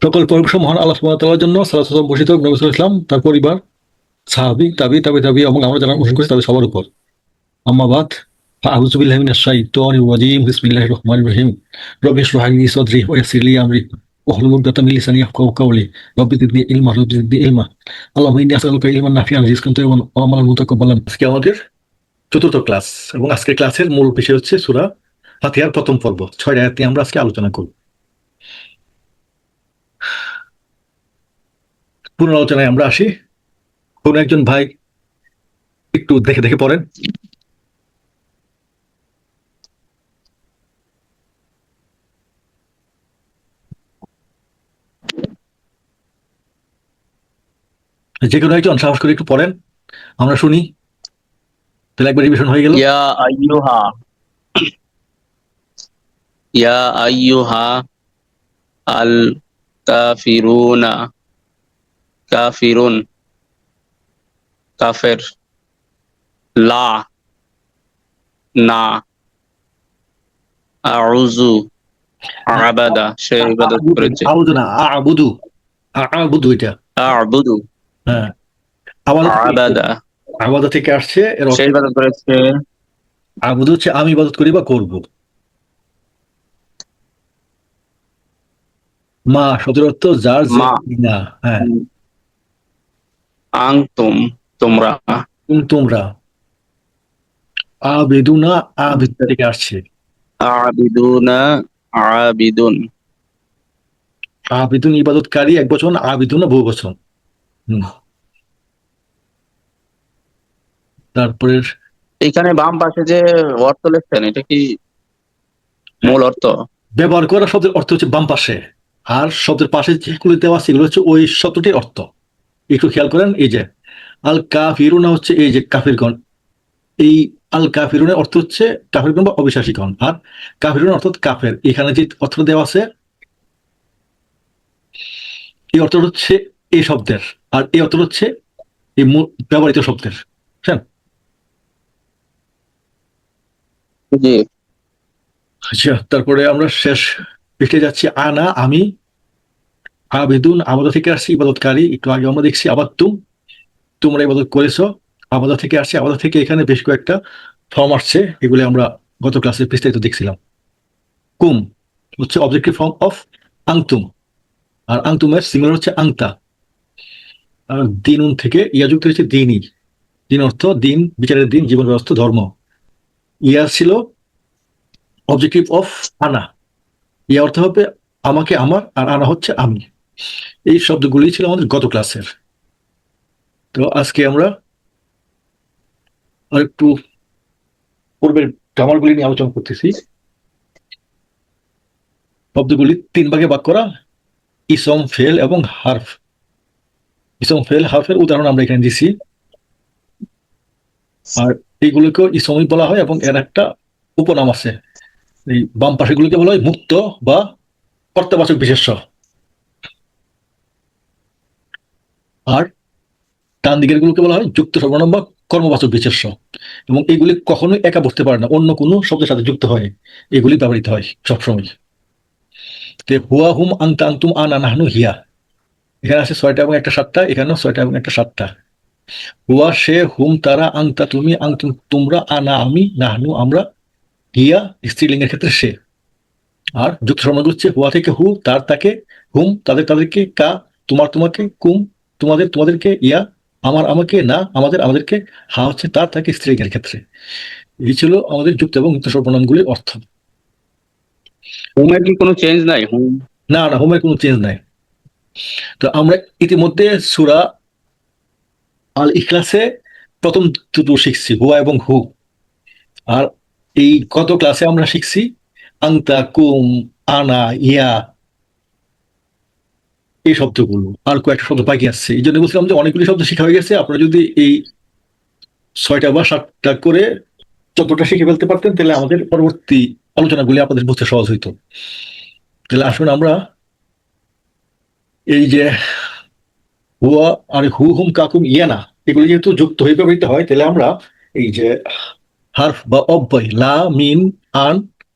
সকল প্রশংসা মহান আল্লাহ সুবহানাহু ওয়া তাআলার জন্য। সালাত ও সালাম বর্ষিত হোক নবী সাল্লাল্লাহু আলাইহি ওয়াসাল্লাম, তার পরিবার, সাহাবী, তাবি এবং আমরা যারা অনুসরণ করেছি তাদের সবার উপর। আম্মা বাদ, ফাআউযু বিল্লাহি মিনাশ শাইতানির রাজীম। বিসমিল্লাহির রহমানির রহিম। রব্বি ইশরাহ লি সাদরি ওয়া ইয়াসসির লি আমরি ওয়াহলুল উকদাতাম মিন লিসানি ইয়াফকাহু কাওলি। রব্বি জিদনি ইলমা। আল্লাহুম্মা ইন্নী আসআলুকা ইলমান নাফিআন, রিজকান তাইয়্যিবান ওয়া আমালান মুতাকাব্বালান। আজকে আমাদের চতুর্থ ক্লাস এবং আজকের ক্লাসের মূল বিষয় হচ্ছে সূরা ফাতিহার প্রথম পর্ব। 6 আয়াত নিয়ে আমরা আজকে আলোচনা করব। পুরো আলোচনায় আমরা আসি। কোন একজন ভাই একটু দেখে দেখে পড়েন। যে কোনো একজন সাহস করে একটু পড়েন, আমরা শুনি, তাহলে একবার রিভিশন হয়ে গেল। ইয়া আইয়ুহা ইয়া আইয়ুহা আল কাফিরুনা কাফিরুন কাফের লা না আউযু আবাদা সে ইবাদত করেছে আবুদু না, আবুদু। আবুদু এটা। আবুদু হ্যাঁ, আবাদা আবাদা থেকে আসছে। এর সে অর্থ ইবাদত করেছে আবুদু হচ্ছে আমি ইবাদত করি বা করব। মা শব্দের অর্থ যার, যে মা না। হ্যাঁ, আনতুম তোমরা তোমরা। আবেদুনা, আবিদ থেকে আসছে। আবিদুনা আবিদুন আবিদুন ইবাদতকারী এক বচন, আবিদুনা বহু বচন। তারপরে এখানে বাম পাশে যে অর্থ লিখছেন এটা কি মূল অর্থ? ব্যবহার করা শব্দের অর্থ হচ্ছে বাম পাশে, আর শব্দের পাশে যেগুলো দেওয়া আছে এগুলো হচ্ছে ওই শব্দটির অর্থ। একটু খেয়াল করেন, এই যে আল কাফিরুনা হচ্ছে এই যে কাফিরগণ। এই আল কাফিরুনের অর্থ হচ্ছে কাফিরগণ বা অবিশ্বাসীগণ, আর কাফিরুন অর্থাৎ কাফের। এখানে যে অর্থটা দেওয়া আছে এই অর্থ হচ্ছে এই শব্দের, আর এই অর্থ হচ্ছে এই ব্যবহৃত শব্দের। বুঝছেন? জি আচ্ছা, তারপরে আমরা শেষ পৃষ্ঠে যাচ্ছি। আনা আমি, আবেদুন আবাদা থেকে আসছি, ইবাদতকারী। একটু আগে আমরা দেখছি আবাদতুম, তোমরা ইবাদত করেছো। আবাদা থেকে আসছে, আবাদা থেকে এখানে বেশ কয়েকটা ফর্ম আসছে, এগুলি আমরা গত ক্লাসে বিস্তারিত দেখছিলাম। কুম হচ্ছে অবজেক্টিভ ফর্ম অফ আংতুম, আর আংতুমের সিমিলার হচ্ছে আংতা। আর দিনুন থেকে ইয়া যুক্ত হচ্ছে দিনই। দিন অর্থ দিন, বিচারের দিন, জীবন ব্যবস্থা, ধর্ম। ইয়া ছিল অবজেক্টিভ অফ আনা। ইয়া অর্থ হবে আমাকে, আমার, আর আনা হচ্ছে আমি। এই শব্দগুলি ছিল আমাদের গত ক্লাসের। তো আজকে আমরা আর একটু পূর্বের গ্রামারগুলি নিয়ে আলোচনা করতেছি। শব্দগুলি 3 ভাগে ভাগ করা: ইসম, ফেল এবং হার্ফ। ইসম, ফেল, হার্ফের উদাহরণ আমরা এখানে দিছি। আর এইগুলোকেও ইসমই বলা হয় এবং এর একটা উপনাম আছে। এই বাম পাশেগুলোকে বলা হয় মুক্ত বা কর্তাবাচক বিশেষ্য, আর ডান দিকের গুলোকে বলা হয় যুক্ত সর্বনাম বা কর্মবাচক বিশেষ্য। এবং এইগুলি কখনোই একা বসতে পারে না, অন্য কোনো শব্দের সাথে যুক্ত হয় এগুলি ব্যবহৃত হয় সবসময়। হুয়া, হুম, আংতা, আংতুম, আনা, নাহনু, হিয়া। এখানে আছে 6টা এবং একটা 7টা, এখানেও 6টা এবং একটা 7টা। হুয়া সে, হুম তারা, আংতা তুমি, আংতুম তোমরা, আনা আমি, নাহনু আমরা, হিয়া স্ত্রীলিঙ্গের ক্ষেত্রে সে। আর যুক্ত সর্বনাম হচ্ছে হুয়া থেকে হু, তার তাকে, হুম তাদের তাদেরকে, কা তোমার তোমাকে, কুম তোমাদের তোমাদেরকে, ইয়া আমার আমাকে, না আমাদের আমাদেরকে, হা হচ্ছে তার তাকে স্ত্রীলিঙ্গের ক্ষেত্রে। এই ছিল আমাদের যুক্ত এবং যুক্ত সর্বনামগুলির অর্থ। হুমের কি কোনো চেঞ্জ নাই? হুম না না, হোমের কোনো চেঞ্জ নাই। তো আমরা ইতিমধ্যে সূরা আল ইখলাসে প্রথম দুটো শিখছি, হুয়া এবং হু। আর এই গত ক্লাসে আমরা শিখছি আংতা, কুম, আনা, ইয়া, এই শব্দগুলো। আর কয়েকটা শব্দ বাকি আসছে, এই জন্য বলছিলাম যে অনেকগুলি শব্দ শেখা হয়ে গেছে। আপনারা যদি এই 6টা বা 7টা করে যতটা শিখে ফেলতে পারতেন তাহলে আমাদের পরবর্তী আলোচনাগুলি আপনাদের বুঝতে সহজ হইতো। তাহলে আসুন আমরা এই যে হুয়া আর হু, হুম, কাকুম, ইয়ানা, এগুলি যেহেতু যুক্ত হয়ে ব্যবহৃত হয়, তাহলে আমরা এই যে হার্ফ বা অব্যয় লা, মিন, আন,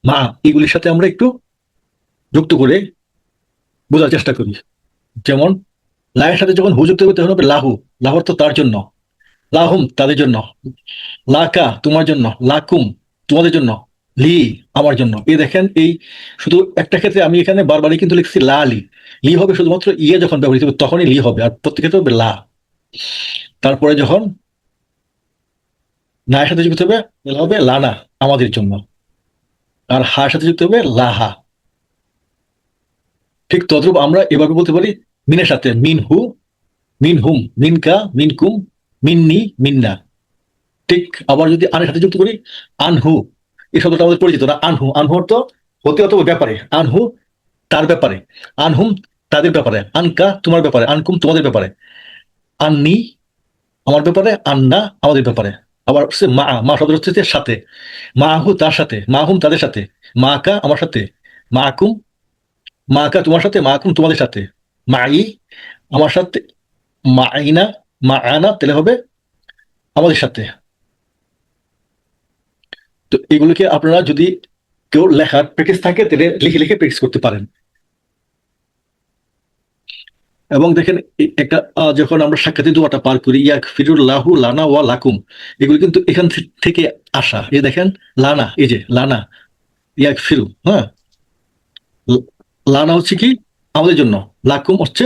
মা, এগুলির সাথে আমরা একটু যুক্ত করে বোঝার চেষ্টা করি। যেমন লায়ের সাথে যখন হু যুক্ত হবে তখন হবে লাহু, লাহর তো তার জন্য, লাহুম তাদের জন্য, লাকা তোমার জন্য, লাকুম তোমাদের জন্য, লি আমার জন্য। এই দেখেন, এই শুধু একটা ক্ষেত্রে আমি এখানে বারবারই কিন্তু লিখছি লা লি, লি হবে শুধুমাত্র ইয়ে যখন ব্যবহৃত হবে তখনই লি হবে, আর প্রত্যেক ক্ষেত্রে হবে লা। তারপরে যখন না এর সাথে যুক্ত হবে তাহলে হবে লানা আমাদের জন্য, আর হার সাথে যুক্ত হবে লাহা। ঠিক তদ্রূপ আমরা এভাবে বলতে পারি মিনের সাথে মিনহু, মিনহুম, মিনকা, মিনকুম, মিন্নি, মিন্না। ঠিক আবার যদি আনের সাথে যুক্ত করি আনহু, এই শব্দটা আমাদের পরিচিত না, আনহু, আনহু অর্থ হতে অথবা ব্যাপারে, আনহু তার ব্যাপারে, আনহুম তাদের ব্যাপারে, আনকা তোমার ব্যাপারে, আনকুম তোমাদের ব্যাপারে, আননি আমার ব্যাপারে, আন্না আমাদের ব্যাপারে। আবার হচ্ছে মা, মা শব্দ হচ্ছে যে সাথে, মাহু তার সাথে, মাহুম তাদের সাথে, মা কা আমার সাথে, মাকুম, মা কা তোমার সাথে, মাকুম তোমাদের সাথে, মাই আমার সাথে, মা আইনা, মা আনা তাহলে হবে আমাদের সাথে। তো এগুলোকে আপনারা যদি কেউ লেখার প্র্যাকটিস থাকে তাহলে লিখে লিখে প্র্যাকটিস করতে পারেন। এবং দেখেন একটা যখন আমরা সাক্ষাতের দোয়াটা পার করি ইয়াক ফিরুল লাহু লানা ওয়া লাকুম, এগুলো কিন্তু এখান থেকে আসা। এই দেখেন লানা, এই যে লানা, ইয়াক ফিরু, হ্যাঁ, লানা হচ্ছে কি আমাদের জন্য, লাকুম হচ্ছে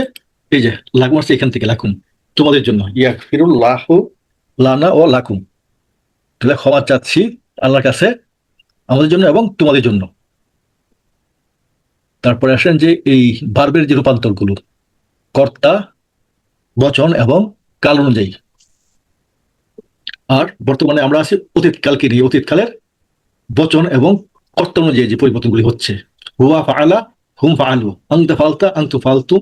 এই যে লাকুম হচ্ছে এখান থেকে লাকুম তোমাদের জন্য, ইয়াক ফিরুল লাহু লানা ও লাকুম, তাহলে ক্ষমা চাচ্ছি আল্লাহর কাছে আমাদের জন্য এবং তোমাদের জন্য। তারপরে আসেন যে এই ভার্বের যে রূপান্তর গুলো, কর্তা, বচন এবং কাল অনুযায়ী। আর বর্তমানে আমরা আছি অতীতকালকে নিয়ে, অতীতকালের বচন এবং কর্তা অনুযায়ী যে পরিবর্তনগুলি হচ্ছে, হুয়া ফাআলা, হুম ফাআলু, আনতা ফালতা, আনতু ফালতু,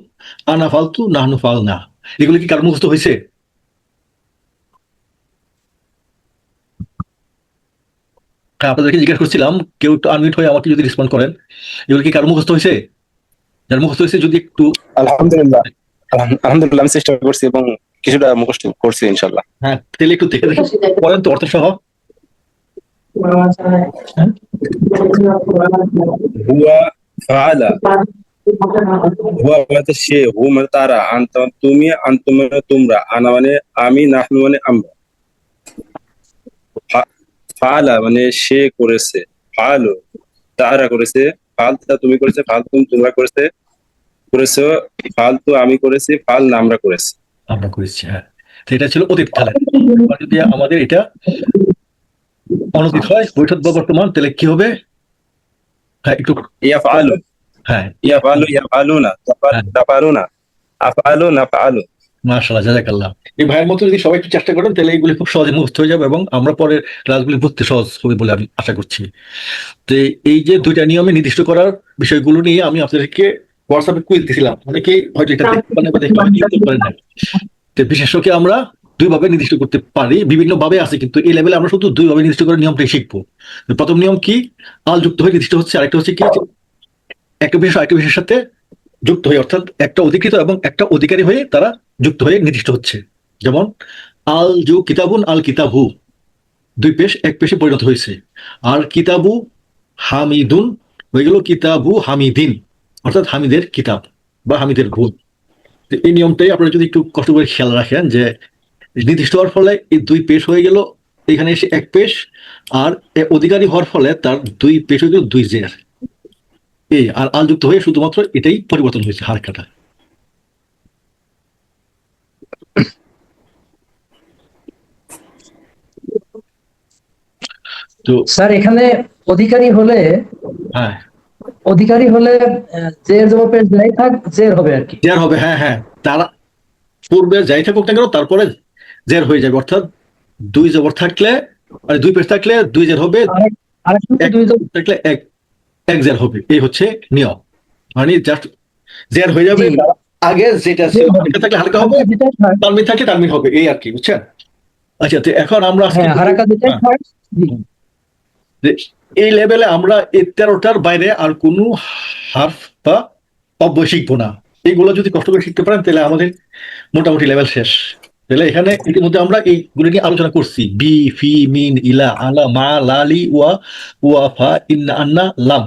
আনা ফালতু, নাহনু ফালনা। এগুলো কি কার মুখস্থ হয়েছে? হ্যাঁ, আপনাদেরকে জিজ্ঞাসা করছিলাম, কেউ একটু আনমিউট হয়ে আমাকে যদি রেসপন্ড করেন, এগুলো কি কার মুখস্থ হয়েছে? যার মুখস্থ হয়েছে যদি একটু, আলহামদুলিল্লাহ, আলহামদুলিল্লাহ আমি চেষ্টা করছি এবং কিছুটা মুখস্থ করছি ইনশাল্লাহ। হ্যাঁ তাহলে একটু দেখে দেখে পড়েন তো অর্থ সহ। হ্যাঁ? হুয়া ফাআলা, হুয়া মানে সে, হু মানে তারা, আনতা মানে তুমি, আনতুম মানে তোমরা, আনা মানে আমি, নাহনু মানে আমরা। ফাআলা মানে সে করেছে, ফাআলু তারা করেছে, ফালতা তুমি করেছে, ফালতুম তোমরা করেছো, ফালতু আমি করেছি, ফাল না আমরা করেছি। আমরা করেছি, হ্যাঁ। তো এটা ছিল অতীতকালের। এবার যদি আমাদের এটা অনতীত হয়, ভবিষ্যৎ বা বর্তমান, তাহলে কি হবে? হ্যাঁ একটু, ইয়াফআলু, হ্যাঁ ইয়াফআলু, ইয়াফআলুনা, হ্যাঁ, তাফআলুনা, আফআলু, নাফআলু। মাশাআল্লাহ, জাযাকাল্লাহ। এই ভাইয়ের মতো যদি সবাই একটু চেষ্টা করেন তাহলে এগুলি খুব সহজে মুখস্থ হয়ে যাবে এবং আমরা পরে ক্লাসগুলি বুঝতে সহজ হবে বলে আমি আশা করছি। তো এই যে দুইটা নিয়মে নির্দিষ্ট করার বিষয়গুলো নিয়ে আমি আপনাদেরকে হোয়াটসঅ্যাপে কুইজ দিয়েছিলাম, অনেকেই হয়তো এটা দেখতে পারেন বা দেখতে হয়তো উত্তর পারেন না। তো বিশেষকে আমরা দুইভাবে নির্দিষ্ট করতে পারি, বিভিন্ন ভাবে আছে, কিন্তু এই লেভেলে আমরা শুধু দুইভাবে নির্দিষ্ট করে নিয়মটাই শিখবো। প্রথম নিয়ম কি, আল যুক্ত হয়ে নির্দিষ্ট হচ্ছে, আরেকটা হচ্ছে কি একটা বিশেষ আরেকটা বিশেষের সাথে যুক্ত হয়ে, অর্থাৎ একটা অধিকৃত এবং একটা অধিকারী হয়ে তারা যুক্ত হয়ে নির্দিষ্ট হচ্ছে। যেমন আল জু কিতাবুন, আল কিতাবু, দুই পেশ এক পেশে পরিণত হয়েছে। আর কিতাবু হামিদুন হয়ে গেল কিতাবু হামিদিন, অর্থাৎ হামিদের কিতাব বা হামিদের বই। তো এই নিয়মটাই আপনারা যদি একটু কষ্ট করে খেয়াল রাখেন যে নির্দিষ্ট হওয়ার ফলে এই দুই পেশ হয়ে গেল, এখানে এসে এক পেশ, আর অধিকারী হওয়ার ফলে তার দুই পেশ হয়ে গেল দুই জের, এই আর আল যুক্ত হয়ে শুধুমাত্র এটাই পরিবর্তন হয়েছে, হার কাটা। তো স্যার এখানে অধিকারী হলে হ্যাঁ, জের জবাবের যাই থাক জের হবে আর কি। জের হবে, হ্যাঁ হ্যাঁ, তারা পূর্বে যাই থাকুক না কেন তারপরে জের হয়ে যাবে, অর্থাৎ দুই জবর থাকলে মানে দুই পেশ থাকলে দুই জের হবে, আরেকটা এক দুই জবর থাকলে এক এক জের হবে, এই হচ্ছে নিয়ম। মানে জাস্ট জের হয়ে যাবে, জি। তার আগে যেটা ছিল হালকা থাকলে হালকা হবে, যেটা থাক, তানবিন থাকলে তানবিন হবে, এই আর কি, বুঝছেন? আচ্ছা, তো এখন আমরা আজকে হ্যাঁ হারাকা যেটাই থাক, জি। যে এই লেভেলে আমরা এই 13টার বাইরে আর কোনো হার্ফ বা অব্যয় শিখবো না। এইগুলো যদি কষ্ট করে শিখতে পারেন তাহলে আমাদের মোটামুটি লেভেল শেষ। তাহলে এখানে ইতিমধ্যে আমরা এইগুলো নিয়ে আলোচনা করছি, বি, ফি, মিন, ইলা, আলা, মা, লালি, ওয়া, ওয়া, ফা, ইন্না, আন্না, লাম।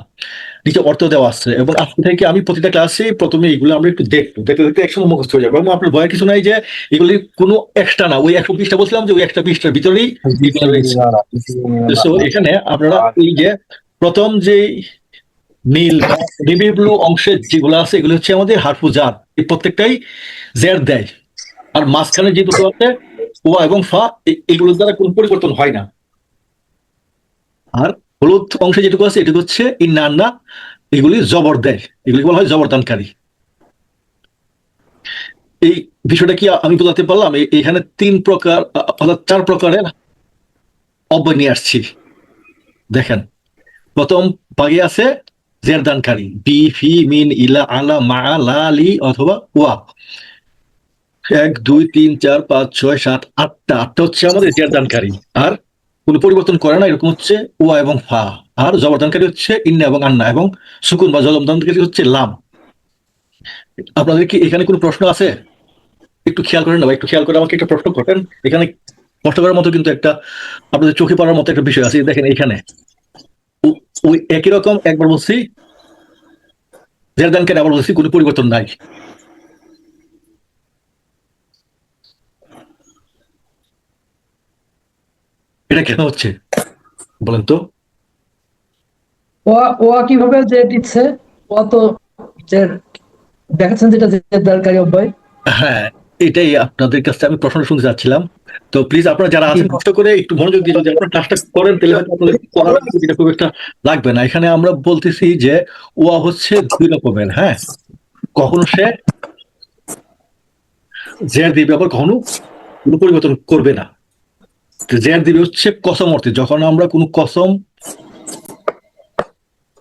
নিচে অর্থ দেওয়া আছে, এবং আজকে থেকে আমি প্রতিটা ক্লাসে প্রথমে এগুলো আমরা একটু দেখতে দেখতে দেখতে একসময় মুখস্থ হয়ে যাবে, এবং আপনার ভয়ের কিছু নাই যে এগুলি কোনো এক্সট্রা না, ওই 120টা বলছিলাম যে ওই 120টার ভিতরেই এগুলো রয়েছে। তো এখানে আপনারা এই যে প্রথম যে নীল নেভি ব্লু অংশের যেগুলো আছে এগুলো হচ্ছে আমাদের হারফু জার, এই প্রত্যেকটাই জের দেয়। আর মাঝখানে যে দুটো আছে ওয়া এবং ফা, এগুলোর দ্বারা কোনো পরিবর্তন হয় না। আর হলুদ অংশে যেটুকু আছে এটুকু হচ্ছে ইন্না আন্না, এগুলি জবর দেয়, এগুলি বলা হয় জবরদানকারী। এই বিষয়টা কি আমি বোঝাতে পারলাম? এখানে 3 প্রকার অর্থাৎ 4 প্রকারের অব্যয় নিয়ে আসছি। দেখেন, প্রথম ভাগে আছে জেরদানকারী, বি ফি মিন ইলা আলা মা লা লি অথবা ওয়া। 1 2 3 4 5 6 7 8টা হচ্ছে আমাদের জেরদানকারী, আর কোনো পরিবর্তন করে না, এরকম হচ্ছে ওয়া এবং ফা। আর জবরদানকারী হচ্ছে ইন্না এবং আন্না, এবং সুকুন বা জবরদানকারী হচ্ছে লাম। আপনাদের কি এখানে কোনো প্রশ্ন আছে? একটু খেয়াল করেন না, একটু খেয়াল করে আমাকে একটা প্রশ্ন করেন। এখানে কষ্ট করার মতো কিন্তু একটা আপনাদের চোখে পড়ার মতো একটা বিষয় আছে। দেখেন এখানে ওই একই রকম একবার বলছি জেরদানকারী, আবার বলছি কোনো পরিবর্তন নাই। এটা কেন হচ্ছে বলেন তো? ওয়া কিভাবে যে দিচ্ছে? ওয়া তো যে দেখাচ্ছেন যেটা জেরদানকারী অব্যয়। হ্যাঁ, এটাই আপনাদের কাছে আমি প্রশ্ন শুনতে চাচ্ছিলাম। তো প্লিজ আপনারা যারা আছেন কষ্ট করে একটু মনোযোগ দিয়ে যদি আপনারা ক্লাসটা করেন তাহলে হয়তো আপনাদের পড়ার এটা খুব একটা লাগবে না। এখানে আমরা বলতেছি যে ওয়া হচ্ছে 2 রকমের। হ্যাঁ, কখনো সে জের দিবে, আবার কখনো কোনো পরিবর্তন করবে না। জের দিবে হচ্ছে কসম অর্থে, যখন আমরা কোনো কসম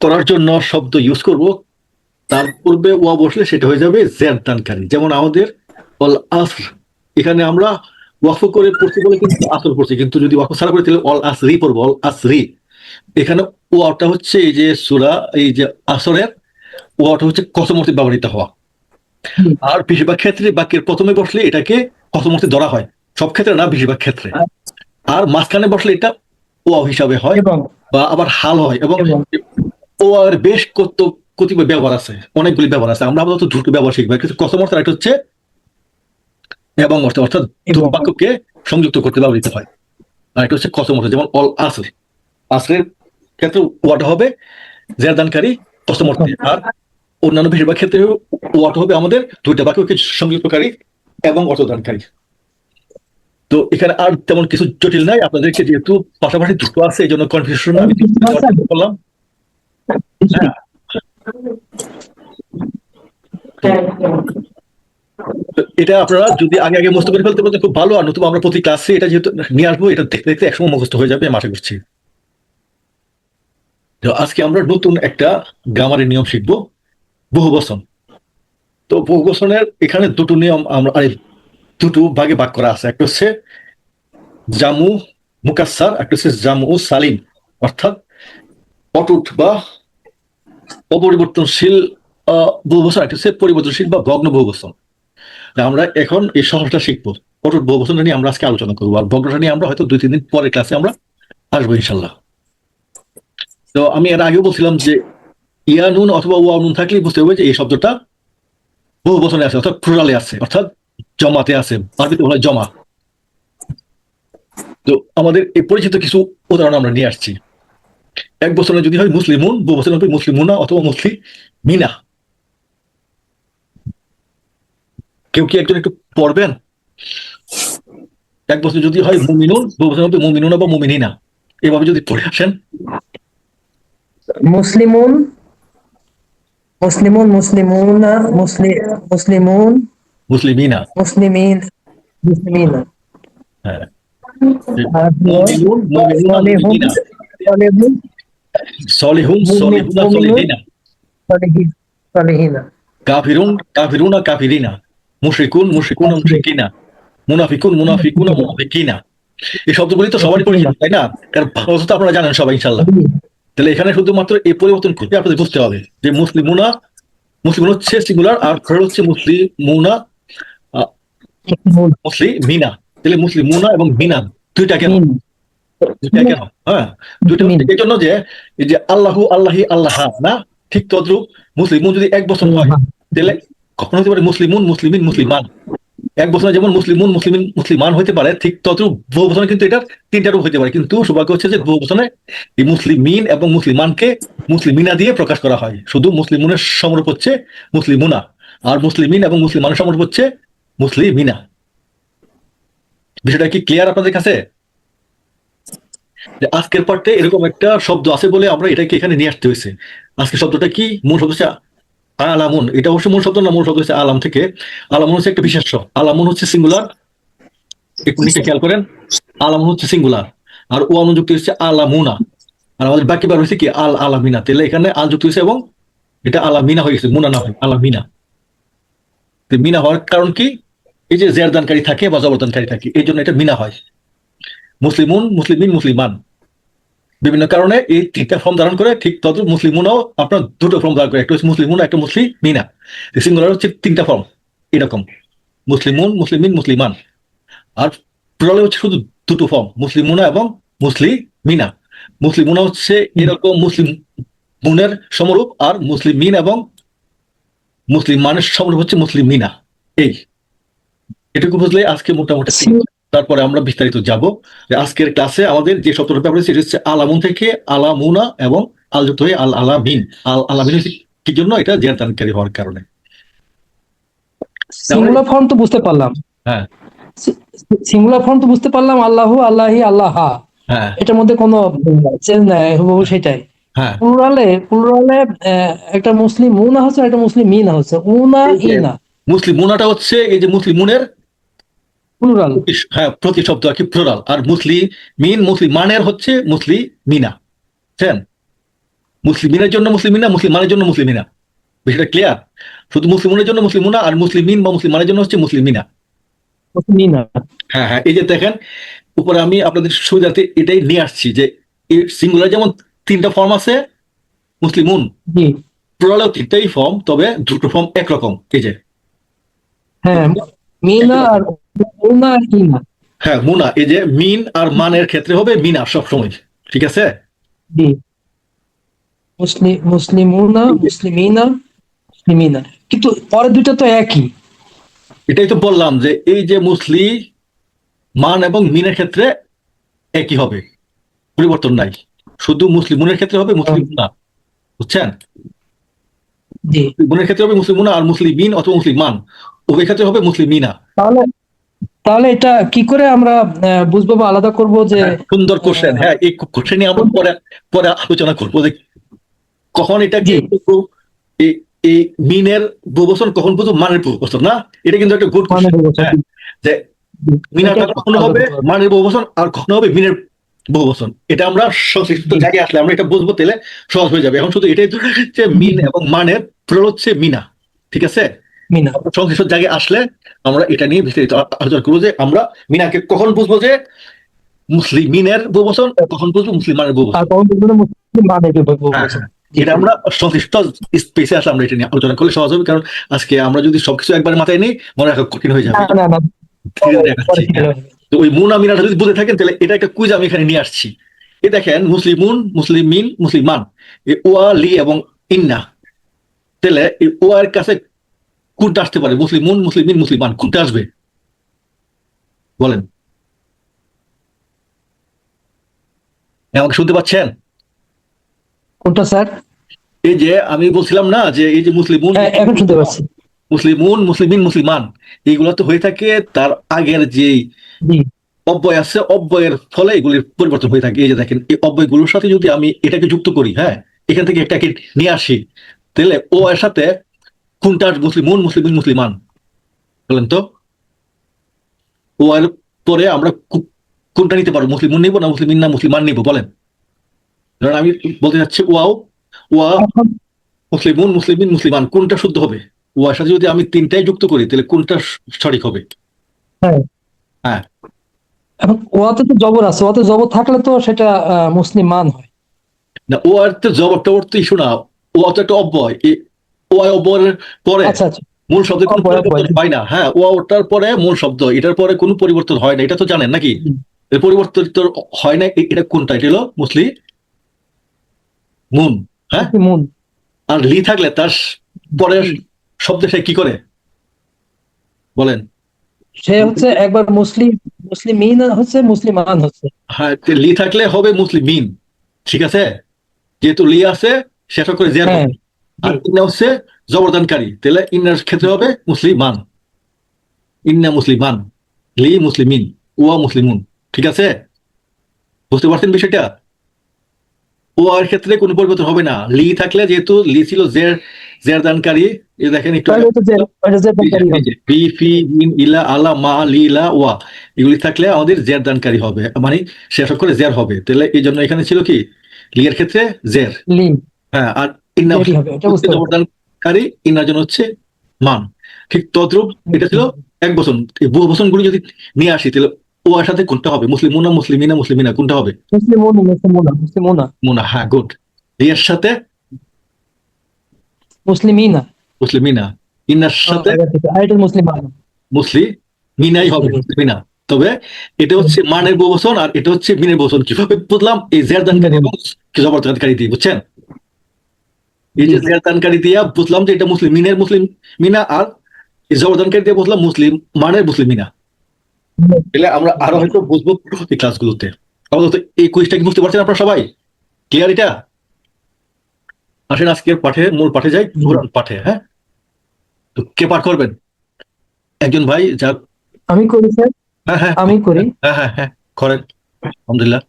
করার জন্য শব্দ ইউজ করব তার পূর্বে ওয়া বসলে সেটা হয়ে যাবে জের দানকারী। যেমন আমাদের অল আসর, এখানে আমরা ওয়াকফ করে পড়ছি বলে কিন্তু আসর পড়ছি, কিন্তু যদি ওয়াকফ ছাড়া করে তাহলে অল আসরি পড়বো, অল আসরি। এখানে ওয়াটা হচ্ছে এই যে সূরা, এই যে আসরের ওয়াটা হচ্ছে কসম অর্থে ব্যবহৃত হওয়া। আর বেশিরভাগ ক্ষেত্রে বাক্যের প্রথমে বসলে এটাকে কসম অর্থে ধরা হয়, সব ক্ষেত্রে না, বেশিরভাগ ক্ষেত্রে। আর মাঝখানে বসলে এটা ওয়া হিসাবে হয়, এবং বা আবার হাল হয়। এবং ও আর বেশ কতিপয় ব্যবহার আছে, অনেকগুলি ব্যবহার আছে। আমরা আপাতত দুটো ব্যবহার শিখবো, কিন্তু কসম অর্থ একটা হচ্ছে এবং অর্থ, অর্থাৎ দুটো বাক্যকে সংযুক্ত করতে ব্যবহৃত হয়। আর একটা হচ্ছে কসম অর্থ, যেমন অল আসর, আসরের ক্ষেত্রে ওয়াটা হবে জেরদানকারী কসম অর্থে, আর অন্যান্য বেশিরভাগ ক্ষেত্রে ওয়াটা হবে আমাদের দুইটা বাক্যকে সংযুক্তকারী এবং অর্থদানকারী। তো এখানে আর তেমন কিছু জটিল নাই, আপনাদেরকে যেহেতু পাশাপাশি দুটো আছে এই জন্য কনফিউশন আমি বললাম। হ্যাঁ, এটা আপনারা যদি আগে আগে মুখস্থ করে ফেলতে পারতেন খুব ভালো, আর নতুবা আমরা প্রতি ক্লাসে এটা যেহেতু নিয়ে আসবো, এটা দেখতে দেখতে একসময় মুখস্থ হয়ে যাবে আমি আশা করছি। তো আজকে আমরা নতুন একটা গ্রামারের নিয়ম শিখবো, বহুবচন। তো বহুবচনের এখানে দুটো নিয়ম আমরা দুটো ভাগে ভাগ করা আছে। একটা হচ্ছে জামু মুকাসসার, একটা হচ্ছে জামু সালিম, অর্থাৎ অটুট বা অপরিবর্তনশীল বহুবচন, একটা হচ্ছে পরিবর্তনশীল বা ভগ্ন বহুবচন। আমরা এখন এই সহজটা শিখবো, অটুট বহুবচনটা নিয়ে আমরা আজকে আলোচনা করবো, আর ভগ্নটা নিয়ে আমরা হয়তো 2-3 দিন পরে ক্লাসে আমরা আসবো ইনশাল্লাহ। তো আমি এর আগেও বলছিলাম যে ইয়া নুন অথবা ওয়া নুন থাকলে বুঝতে হবে যে এই শব্দটা বহুবচনে আছে, অর্থাৎ প্লুরালে আছে, অর্থাৎ জমাতে আছে, আরবিতে বলা হয় জমা। তো আমাদের এই পরিচিত কিছু উদাহরণ আমরা নিয়ে আসছি। এক বছরে যদি হয় মুসলিমুন, বহু বছর হবে মুসলিমুনা অথবা মুসলিমিনা। কেউ কি একজন একটু পড়বেন? এক বছর যদি হয় মুমিনুন, বহু বছর হবে মুমিনুনা বা মুমিনিনা, এভাবে যদি পড়ে আসেন। মুসলিমুন, মুসলিমুন, মুসলিমুনা, মুসলিমুন, মুসলিমিনা, মুসলিমিন, মুসলিমিনা। হ্যাঁ, আর মুমিনুন, মুমিনুনা, সালেহুন, মুমিনিনা, সালেহুন, সলিহুন, সলিহুনা, সলিহিনা, সালেহিন, সালেহিনা। কাফিরুন, কাফিরুনা, কাফিরিনা, মুশরিকুন, মুশরিকুনা, মুশরিকিনা, মুনাফিকুন, মুনাফিকুনা, মুনাফিকিনা। এই শব্দগুলি তো সবারই পরিচিত, তাই না? এর ভালো তো আপনারা জানেন সবাই ইনশাল্লাহ। তাহলে এখানে শুধুমাত্র এই পরিবর্তন করতে আপনাদের বুঝতে হবে যে মুসলিমুনা, মুসলিমুন হচ্ছে সিঙ্গুলার, আর প্লুরাল হচ্ছে মুসলিমুনা, মুসলিমিনা। তাহলে মুসলিমুনা এবং মিনা দুইটা কেন? দুইটা কেন? হ্যাঁ, দুইটা এই জন্য যে এই যে আল্লাহু, আল্লাহি, আল্লাহ না, ঠিক তদ্রুপ মুসলিমুন যদি এক বচন হয় তাহলে কখন হতে পারে মুসলিমুন, মুসলিমিন, মুসলিমান। এক বছরে যেমন মুসলিমুন, মুসলিমিন, মুসলিমান হইতে পারে, ঠিক তদ্রুপ বহু বচনে কিন্তু এটার তিনটা রূপ হইতে পারে। কিন্তু সৌভাগ্য হচ্ছে যে বহু বচনে এই মুসলিমিন এবং মুসলিমানকে মুসলিমিনা দিয়ে প্রকাশ করা হয়। শুধু মুসলিমুনের সমরূপ হচ্ছে মুসলিমুনা, আর মুসলিমিন এবং মুসলিমানের সমরূপ হচ্ছে মুসলিমিনা। বিষয়টা কি ক্লিয়ার আপনাদের কাছে? যে আজকের পার্টে এরকম একটা শব্দ আছে বলে আমরা এটাকে এখানে নিয়ে আসতে হয়েছে। আজকের শব্দটা কি? মূল শব্দ হচ্ছে আলামুন। এটা অবশ্য মূল শব্দ না, মূল শব্দ হচ্ছে আলাম থেকে। আলামুন হচ্ছে একটা বিশেষ্য। আলামুন হচ্ছে সিঙ্গুলার, একটু নিচে খেয়াল করেন। আলামুন হচ্ছে সিঙ্গুলার, আর ও অনুযুক্ত হচ্ছে আলামুনা। আর আমাদের বাকি বার হচ্ছে কি আল আলামিনা। তাহলে এখানে আল যুক্ত হয়েছে এবং এটা আলামিনা হয়ে গেছে, মুনা না হয় আলামিনা। তো মিনা হওয়ার কারণ কি? এই যে জের দানকারী থাকে বা জবরদানকারী থাকে, এই জন্য এটা মিনা হয়। মুসলিমুন, মুসলিমিন, মুসলিমান বিভিন্ন কারণে এই তিনটা ফর্ম ধারণ করে। ঠিক তদ্রুপ মুসলিমুনও আপনার দুটো ফর্ম ধারণ করে, একটা হচ্ছে মুসলিমুন, একটা মুসলিমিনা। সিঙ্গুলার হচ্ছে তিনটা ফর্ম এরকম, মুসলিমুন, মুসলিমিন, মুসলিমান। আর প্লুরালে হচ্ছে শুধু দুটো ফর্ম, মুসলিমুনা এবং মুসলিমিনা। মুসলিমুনা হচ্ছে এরকম মুসলিমুনের সমরূপ, আর মুসলিমিন এবং মুসলিমানের সমরূপ হচ্ছে মুসলিমিনা। এই এটুকু বুঝলে আজকে মোটামুটি। তারপরে আমরা বিস্তারিত যাব। আজকের ক্লাসে আমাদের যে শব্দটা ব্যবহার হচ্ছে সেটা হচ্ছে আলামুন থেকে আলামুনা এবং আল যুক্ত হয়ে আল আলামিন। আল আলামিন কি জন্য? এটা জের দানকারী হওয়ার কারণে। সিঙ্গুলার ফর্ম তো বুঝতে পারলাম। হ্যাঁ সিঙ্গুলার ফর্ম তো বুঝতে পারলাম, আল্লাহু, আল্লাহি, আল্লাহা, হ্যাঁ এটার মধ্যে কোনো চেঞ্জ নাই, হুবহু সেটাই। হ্যাঁ প্লুরালে একটা মুসলিম মুনা হচ্ছে, একটা মুসলিম মিনা হচ্ছে, উনা ইনা মুসলিমুনাটা হচ্ছে এই যে মুসলিমুনের প্লুরাল। হ্যাঁ প্রতিশব্দ আর কি, প্লুরাল। আর মুসলিমিন, মুসলিমানের হচ্ছে মুসলিমিনা। বুঝছেন? মুসলিমিনের জন্য মুসলিমিনা, মুসলিমানের জন্য মুসলিমিনা। বিষয়টা ক্লিয়ার? শুধু মুসলিমুনের জন্য মুসলিমুনা, আর মুসলিমিন বা মুসলিমানের জন্য হচ্ছে মুসলিমিনা। মিনা। হ্যাঁ হ্যাঁ, এই যে দেখেন উপরে আমি আপনাদের সুবিধার্থে এটাই নিয়ে আসছি যে এই সিঙ্গুলার যেমন তিনটা ফর্ম আছে, মুসলিমুন জি প্লুরালেও তিনটাই ফর্ম, তবে দুটো ফর্ম একরকম। এই যে হ্যাঁ, মিনা আর উনা আর ইনা। হ্যাঁ মুনা, এই যে মিন আর মানের ক্ষেত্রে হবে মিনা সবসময়। ঠিক আছে? জি, মুসলিমুনা, মুসলিমিনা, মুসলিমিনা, কিন্তু পরের দুইটা তো একই। এটাই তো বললাম যে এই যে মান এবং মিনের ক্ষেত্রে একই হবে, পরিবর্তন নাই। শুধু মুসলিমুনের ক্ষেত্রে হবে মুসলিমুনা। বুঝছেন? জি, মুসলিমুনের ক্ষেত্রে হবে মুসলিমুনা, আর মুসলিমিন অথবা মুসলিমান উভয় ক্ষেত্রে হবে মুসলিমিনা। তাহলে তাহলে এটা কি করে আমরা বুঝবো বা আলাদা করব যে হ্যাঁ, সুন্দর কোশ্চেন। হ্যাঁ, এই কোশ্চেন নিয়ে আমরা পরে পরে আলোচনা করবো যে কখন এটাকে জি। এই- এই মিনের বহুবচন কখন বুঝবো মানের বহুবচন না। এটা কিন্তু একটা গুড মানে কোশ্চেন। হ্যাঁ, যে মিনাটা এটা কখনো হবে মানের বহুবচন আর কখনো হবে মিনের বহুবচন। এটা আমরা সংশ্লিষ্ট জায়গায় আসলে আমরা এটা বুঝবো, তাহলে সহজ হয়ে যাবে। এখন শুধু এটাই ধরে রাখছি যে মিন এবং মানের প্লুরাল হচ্ছে মিনা। ঠিক আছে? মিনা। সংশ্লিষ্ট জায়গায় আসলে আমরা এটা নিয়ে বিস্তারিত আলোচনা করবো যে আমরা মিনাকে কখন বুঝবো যে মুসলিমিনের বহুবচন, কখন বুঝবো মুসলিমানের বহুবচন। তারপর মুসলিম মানে হ্যাঁ, হ্যাঁ। এটা আমরা সংশ্লিষ্ট স্পেসে আসলে আমরা এটা নিয়ে আলোচনা করলে সহজ হবে। কারণ আজকে আমরা যদি সবকিছু একবার মাথায় নিই মনে রাখা কঠিন হয়ে যাবে। না না, ধীরে ধীরে দেখাচ্ছি। হ্যাঁ। তো ওই মুনা মিনাটা যদি বুঝে থাকেন তাহলে এটা একটা কুইজ আমি এখানে নিয়ে আসছি। এই দেখেন মুসলিমুন, মুসলিমিন, মুসলিমান, এই ওয়া লি এবং ইন্না। তাহলে এই ওয়া এর কাছে কোনটা আসতে পারে? মুসলিমুন, মুসলিমিন, মুসলিমান কোনটা আসবে বলেন? আমাকে শুনতে পাচ্ছেন? কোনটা স্যার? এই যে আমি বলছিলাম না যে এই যে মুসলিমুন, হ্যাঁ, এখন শুনতে পাচ্ছি। মুসলিমুন, মুসলিমিন, মুসলিমান এইগুলো তো হয়ে থাকে তার আগের যে জি, অব্যয় আছে, অব্যয়ের ফলে এগুলির পরিবর্তন হয়ে থাকে। এই যে দেখেন এই অব্যয়গুলোর সাথে যদি আমি এটাকে যুক্ত করি, হ্যাঁ এখান থেকে একটাকে নিয়ে আসি, তাহলে ও এর সাথে কোনটা মুসলিমুন, মুসলিমিন, মুসলিমান বলেন তো? ও এর পরে আমরা কোনটা নিতে পারবো? মুসলিমুন নিবো না মুসলিমিন না মুসলিমান নিবো বলেন? ধরেন আমি বলতে চাচ্ছি ওয়া মুসলিমুন, মুসলিমিন, মুসলিমান কোনটা শুদ্ধ হবে? ওয়ার সাথে যদি আমি তিনটাই যুক্ত করি তাহলে কোনটা সঠিক হবে? হ্যাঁ। হ্যাঁ, এখন ওয়াতে তো জবর আছে, ওয়াতে জবর থাকলে তো সেটা মুসলিম মান হয়। না ও আর তো জবর টবর তো ইস্যু না। ও তো একটা অব্যয়। ও অব্যয়ের পরে আচ্ছা আচ্ছা, মূল শব্দের কোনো অব্যয়, পরিবর্তন অব্যয়। হয় না। হ্যাঁ, ও ওটার পরে মূল শব্দ, এটার পরে কোনো পরিবর্তন হয় না, এটা তো জানেন নাকি? এর পরিবর্তন তো হয় না। এটা কোনটা? এটা হলো মুসলিমুন। হ্যাঁ, মুসলিমুন। আর লি থাকলে তার পরের শব্দে সে কি করে বলেন? সে হচ্ছে একবার মুসলিমিন হচ্ছে, মুসলিমান হচ্ছে। হ্যাঁ, লি থাকলে হবে মুসলিমিন, ঠিক আছে? যেহেতু লি আছে সেটা করে জের হ্যাঁ, হবে। আর ইন্না হচ্ছে জবরদানকারী, তাহলে ইন্নার ক্ষেত্রে হবে মুসলিমান, ইন্না মুসলিমান, লি মুসলিমিন, ওয়া মুসলিমুন, ঠিক আছে? বুঝতে পারছেন বিষয়টা? ওয়ার ক্ষেত্রে কোনো পরিবর্তন হবে না। লি থাকলে, যেহেতু লি ছিল জের, জের দানকারী, এই দেখেন একটু তাহলে তো যে ওটা যে দানকারী হবে। বি ফি মিন ইলা আলা মা লি লা ওয়া, এগুলি থাকলে আমাদের জের দানকারী হবে, মানে শেষ করে জের হবে। তাহলে এই জন্য এখানে ছিল কি, লি এর ক্ষেত্রে জের। লি হ্যাঁ, আর ইন্না জেরই হবে, এটা বুঝতে পারছি। জবরদানকারী, ইন্নার জন্য হচ্ছে মান। ঠিক তদ্রূপ এটা ছিল এক বচন। এই বহু বচনগুলি যদি নিয়ে আসি, তাহলে ও এর সাথে কোনটা হবে? মুসলিমুনা, মুসলিমিনা, মুসলিমিনা, কোনটা হবে? মুসলিমুনা। মুনা, হ্যাঁ, গুড। লি এর সাথে মুসলিমিনা। মুসলিমিনা, ইন্নার সাথে আরেকটা মুসলিমান। মুসলিমিনাই হবে, মুসলিমিনা। তবে এটা হচ্ছে মানের বহুবচন আর এটা হচ্ছে মিনের বহুবচন। কিভাবে বুঝলাম? এই জের দানকারী এবং জবরদানকারী দিয়ে, বুঝছেন? এই যে জের দানকারী দিয়া বুঝলাম যে এটা মুসলিম মিনের মুসলিম মিনা, আর এই জবরদানকারী দিয়ে বুঝলাম মুসলিম মানের মুসলিম মিনা। তাহলে আমরা আরো হয়তো বুঝবো পরবর্তী ক্লাসগুলোতে। আপাতত এই কুইজটা কি বুঝতে পারছেন আপনারা সবাই? ক্লিয়ার এটা? আসেন আজকের পাঠে, মূল পাঠে যাই, কোরআন পাঠে। হ্যাঁ, তো কে পাঠ করবেন? একজন ভাই যা। আমি করি স্যার, হ্যাঁ হ্যাঁ আমি করি। হ্যাঁ হ্যাঁ হ্যাঁ, করেন, আলহামদুলিল্লাহ।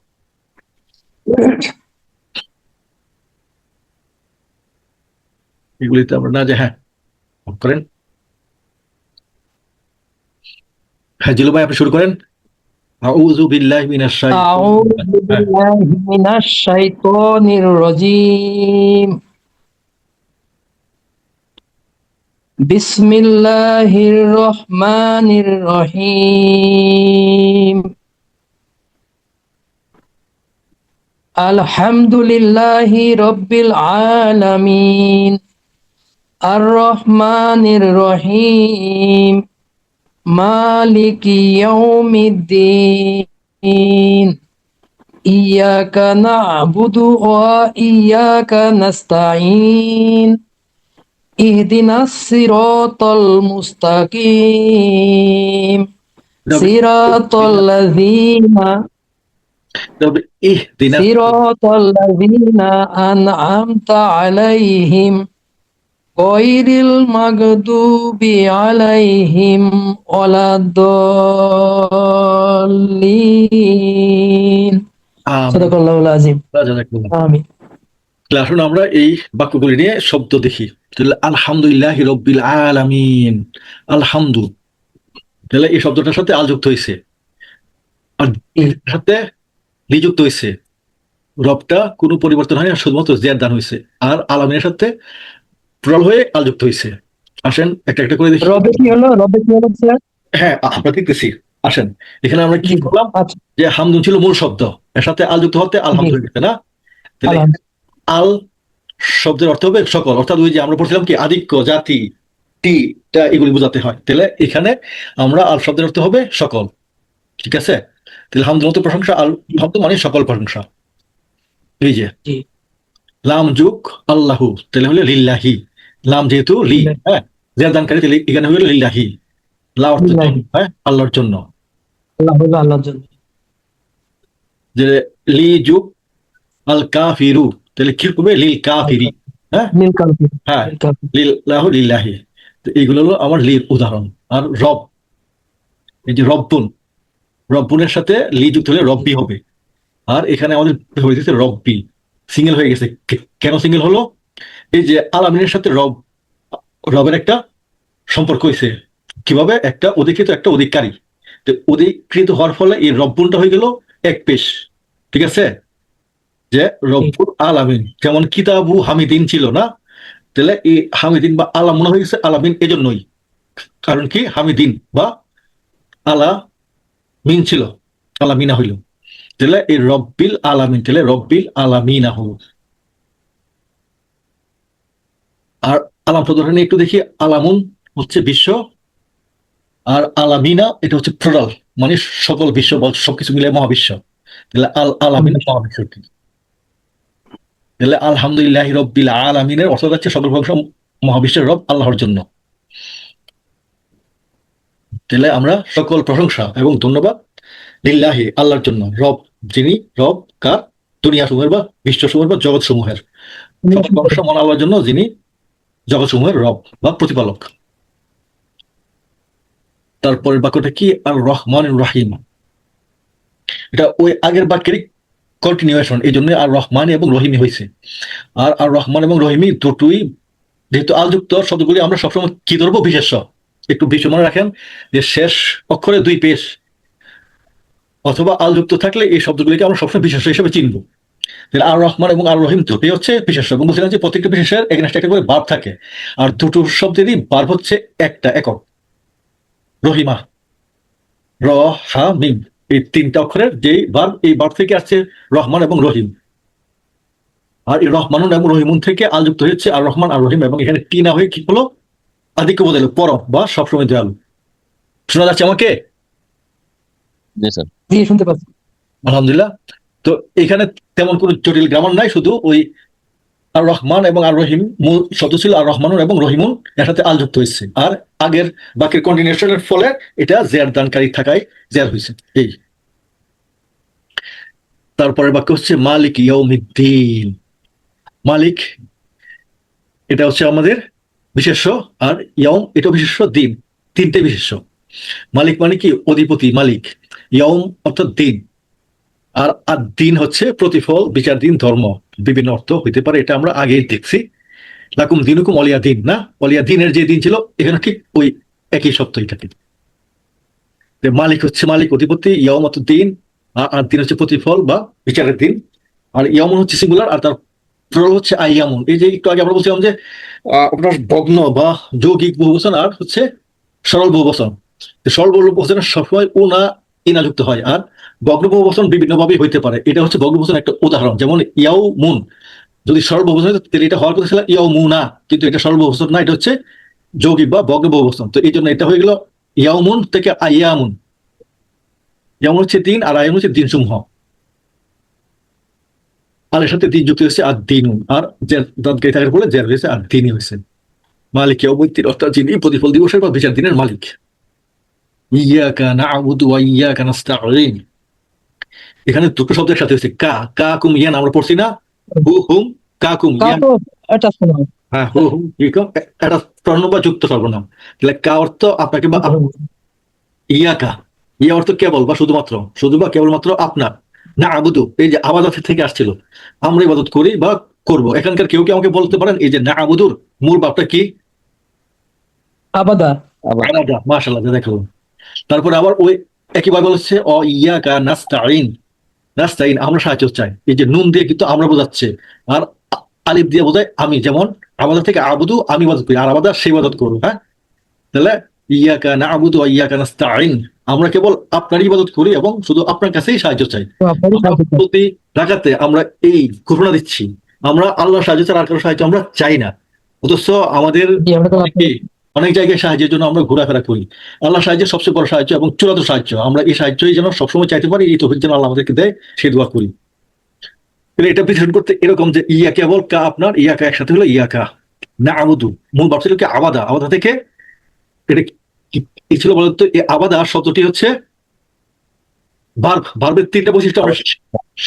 এগুলিতে আমরা না যে, হ্যাঁ করেন। হ্যাঁ, জিলু ভাই আপনি শুরু করেন। আউযু বিল্লাহি মিনাশ শাইতানির আউযু হ্যাঁ, বিল্লাহি মিনাশ শাইতানির রাজিম। বিসমিল্লাহির রহমানির রহিম। আলহামদুলিল্লাহি রাব্বিল আলামিন। আর রহমানির রহিম। মালিকি ইয়াউমিদ্দিন। ইয়াকা না'বুদু ওয়া ইয়াকা নাস্তাঈন। ইহদিনাস সিরাতাল মুস্তাকিম। সিরাতাল্লাযীনা তবে ইহদিনাস সিরাতাল্লাযীনা আন'আমতা আলাইহিম গায়রিল মাগদুবি আলাইহিম ওয়ালাদ-দাল্লিন। সাদাকাল্লাহুল আযীম। আমিন। তাহলে আসুন আমরা এই বাক্যগুলি নিয়ে শব্দ দেখি। তাহলে আলহামদুলিল্লাহি রাব্বিল আলামিন, আলহামদু, তাহলে এই শব্দটার সাথে আল যুক্ত হয়েছে, আর এর সাথে লি যুক্ত হয়েছে। রবটা কোনো পরিবর্তন হয়নি, আর শুধুমাত্র জের দান হয়েছে। আর আলামিনের সাথে প্লুরাল হয়ে আল যুক্ত হয়েছে। আসেন একটা একটা করে দেখি। রবে কি হলো স্যার? হ্যাঁ, আমরা দেখতেছি। আসেন, এখানে আমরা কি জি, করলাম, আচ্ছা, যে হামদুন ছিল মূল শব্দ, এর সাথে আল যুক্ত হতে আলহামদুলিল্লাহ, না? তাহলে আলহামদুলিল্লাহ। আল শব্দের অর্থ হবে সকল, অর্থাৎ ওই যে আমরা পড়ছিলাম কি আধিক্য, জাতি, টা, এগুলি বোঝাতে হয়। তাহলে এখানে আমরা আল শব্দের অর্থ হবে সকল, ঠিক আছে? তাহলে হামদুর মতো প্রশংসা, আল হামদু মানে সকল প্রশংসা। এই যে জি। লাম যুগ আল্লাহু, তাহলে হলো লিল্লাহি। লাম যেহেতু লি, হ্যাঁ, জের দানকারী, তাহলে এখানে হলো লিল্লাহি। লা অর্থ জন্য, হ্যাঁ, আল্লাহর জন্য। আল্লাহ হলো আল্লাহর জন্য। যে লি যুগ আল কাফিরু, তাহলে কি হবে? লিল কাফিরি, হ্যাঁ নীল কালকে। হ্যাঁ, লিল্লাহু লিল্লাহি। তো এইগুলো হলো আমার লির উদাহরণ। আর রব, এই যে রব্বুন, রব্বুনের সাথে লি যুক্ত হলে রব্বি হবে। আর এখানে আমাদের হয়ে গেছে রব্বি, সিঙ্গেল হয়ে গেছে। কেন সিঙ্গেল হলো? এই যে আলামিনের সাথে রবের একটা সম্পর্ক হয়েছে। কিভাবে? একটা অধিকৃত, একটা অধিকারী। তো অধিকৃত হওয়ার ফলে এই রব্বুনটা হয়ে গেল এক পেশ, ঠিক আছে? যে রব্বুল আলামিন, যেমন কিতাবু হামিদিন ছিল না? তাহলে এই হামিদিন বা আলামুনা হয়ে গেছে আলামিন এজন্যই, কারণ কি হামিদিন বা আলা মিন ছিল, আলামিনা হইল। তাহলে এই রব্বিল আলামিন, তাহলে রব্বিল আলামিনা হল। আর আলাম শব্দটা নিয়ে একটু দেখি। আলামুন হচ্ছে বিশ্ব, আর আলামিনা এটা হচ্ছে প্লুরাল, মানে সকল বিশ্ব বা সবকিছু মিলে মহাবিশ্ব। তাহলে আল আলামিনা মহাবিশ্ব। তাহলে আলহামদুলিল্লাহি রব্বিল আলামিনের অর্থ হচ্ছে সকল প্রশংসা মহাবিশ্বের রব আল্লাহর জন্য। তাহলে আমরা সকল প্রশংসা এবং ধন্যবাদ লিল্লাহি আল্লাহর জন্য, রব যিনি রব কার, দুনিয়া সমূহের বা বিশ্ব সমূহের বা জগৎ সমূহের। সকল প্রশংসা মহান আল্লাহর জন্য যিনি জগৎ সমূহের রব বা প্রতিপালক। তারপরের বাক্যটা কি? আর রহমান রাহিম, এটা ওই আগের বাক্যেরই কন্টিনিউয়েশন, এই জন্য আর রহমান এবং রহিমি হয়েছে। আর আর রহমান এবং রহিমি দুটোই যেহেতু আলযুক্ত শব্দগুলি আমরা সবসময় কি ধরবো? বিশেষ্য। একটু বিষয় মনে রাখেন যে শেষ অক্ষরে দুই পেশ অথবা আলযুক্ত থাকলে এই শব্দগুলিকে আমরা সবসময় বিশেষ্য হিসেবে চিনবো। তাহলে আর রহমান এবং আর রহিম দুটোই হচ্ছে বিশেষ্য, এবং বলছিলাম যে প্রত্যেকটা বিশেষের এগেনস্ট একটা করে ভার্ব থাকে, আর দুটো শব্দেরই ভার্ব হচ্ছে একটা একক। রহিমা, র হা মিম, এই তিনটা অক্ষরের যেই ভার্ব, এই ভার্ব থেকে আসছে রহমান এবং রহিম। আর এই রহমানুন এবং রহিমুন থেকে আলযুক্ত হচ্ছে আর রহমান আর রহিম, এবং এখানে টি না হয়ে কি হলো? আদিক্য বদলে পরম বা সবসময় দয়ালু। শোনা যাচ্ছে আমাকে? জি স্যার। জি, শুনতে পাচ্ছি। আলহামদুলিল্লাহ। তো এখানে তেমন কোনো জটিল গ্রামার নাই, শুধু ওই আর রহমান এবং আর রহিম, মূল শব্দ ছিল আর রহমানুন এবং রহিমুন, এর সাথে আল যুক্ত হয়েছে, আর আগের বাক্যের কন্টিনিউশনের ফলে এটা জের দানকারী থাকায় জের হয়েছে। এই তারপরের বাক্য হচ্ছে মালিক ইয়াউমিদ্দিন। মালিক এটা হচ্ছে আমাদের বিশেষ্য, আর ইয়াউম এটা বিশেষ্য, দিন, তিনটে বিশেষ্য। মালিক মানে কি? অধিপতি, মালিক। ইয়াউম অর্থাৎ দিন, আর আর দিন হচ্ছে প্রতিফল, বিচার দিন, ধর্ম, বিভিন্ন অর্থ হইতে পারে, এটা আমরা আগেই দেখছি। লাকুম দিনুকুম অলিয়া দিন, না অলিয়া দিনের যে দিন ছিল এখানে ঠিক ওই একই শব্দ এটাকে। মালিক হচ্ছে মালিক, অধিপতি, ইয়াউম অর্থাৎ দিন, আর দিন হচ্ছে প্রতিফল বা বিচারের দিন। আর ইয়ামুন হচ্ছে সিঙ্গুলার, আর তার প্লুরাল হচ্ছে আইয়ামুন। এই যে একটু আগে আমরা বলছিলাম যে আপনার ভগ্ন বা যৌগিক বহুবচন আর হচ্ছে সরল বহুবচন। সরল বহুবচনের সবসময় উনা ইনা যুক্ত হয়, আর ভগ্ন বহুবচন বিভিন্নভাবে হইতে পারে। এটা হচ্ছে ভগ্ন বহুবচন একটা উদাহরণ, যেমন ইয়াও মুন যদি সরল বহুবচন হয় তাহলে এটা হওয়ার কথা ছিল ইয়াও মুনা, কিন্তু এটা সরল বহুবচন না, এটা হচ্ছে যৌগিক বা ভগ্ন বহুবচন। তো এই জন্য এটা হয়ে গেল ইয়ামুন থেকে আইয়ামুন। যেমন হচ্ছে দিন, আর আয়ামুন হচ্ছে দিন সমূহ, আর এর সাথে দিন যুক্ত হয়েছে আর দিন, আর দাঁতকে থাকার ফলে জের হয়েছে আর দিনই হয়েছে। মালিক ইয়াউমিদ্দিন অর্থাৎ যিনি প্রতিফল দিবসের বা বিচার দিনের মালিক। ইয়াকা না'বুদু ওয়া ইয়াকা নাস্তাঈন, এখানে দুটো শব্দ একসাথে হয়েছে। কা কা কুম ইয়ান আমরা পড়ছি না, হু হুম কা কুম কা ইয়ান। তো এটা শোনা। হ্যাঁ, হু হুম এটা সর্বনাম বা যুক্ত সর্বনাম। তাহলে কা অর্থ আপনাকে বা ইয়াকা, ইয়া অর্থ কেবল বা শুধুমাত্র, শুধু বা কেবলমাত্র আপনার। না আবুদু এই যে আবাদত থেকে আসছিল, আমরা ইবাদত করি বা করব। এখানকার কেউ কি আমাকে বলতে পারেন এই যে না আবুদুর মূল ভাবটা কি? আবাদা। আলাদা, মাশাআল্লাহ, দেখুন। তারপরে আবার ওই একইভাবে বলছে অ ইয়াকা নাস্তাইন, নাস্তাইন আমরা সাহায্য চাই। এই যে নুন দিয়ে কিন্তু আমরা বোঝাচ্ছে, আর আলিফ দিয়ে বোঝায় আমি। যেমন আবাদা থেকে আবুদু আমি ইবাদত করি, আর আবাদা সে ইবাদত করবো। হ্যাঁ, তাহলে ইয়াকা না'বুদু ওয়া ইয়াকা নাস্তাঈন, আমরা কেবল আপনার ইবাদত করি এবং শুধু আপনার কাছেই সাহায্য চাই। তো আপনারই আমরা সাহায্য চাই। প্রতি রাকাতে আমরা এই ঘোষণা দিচ্ছি, আমরা আল্লাহর সাহায্য ছাড়া আর কারো সাহায্য আমরা চাই না। অথচ আমাদের জি, আমরা তো অনেক জায়গায় সাহায্যের জন্য আমরা ঘোরাফেরা করি। আল্লাহ সাহায্যের সবচেয়ে বড় সাহায্য এবং চূড়ান্ত সাহায্য, আমরা এই সাহায্যই যেন সবসময় চাইতে পারি, এই তৌফিক যেন আল্লাহ আমাদেরকে দেয়, সেই দোয়া করি। এটা বিশ্লেষণ করতে এরকম যে ইয়া কেবল, কা আপনার, ইয়াকা একসাথে হলো ইয়াকা। না আবুদু মূল ভাব ছিল কি আবাদা, আবাদা থেকে এটা কি ছিল বলতো? এই আবাদা শব্দটি হচ্ছে ভার্ব, ভার্বের তিনটা বৈশিষ্ট্য আমরা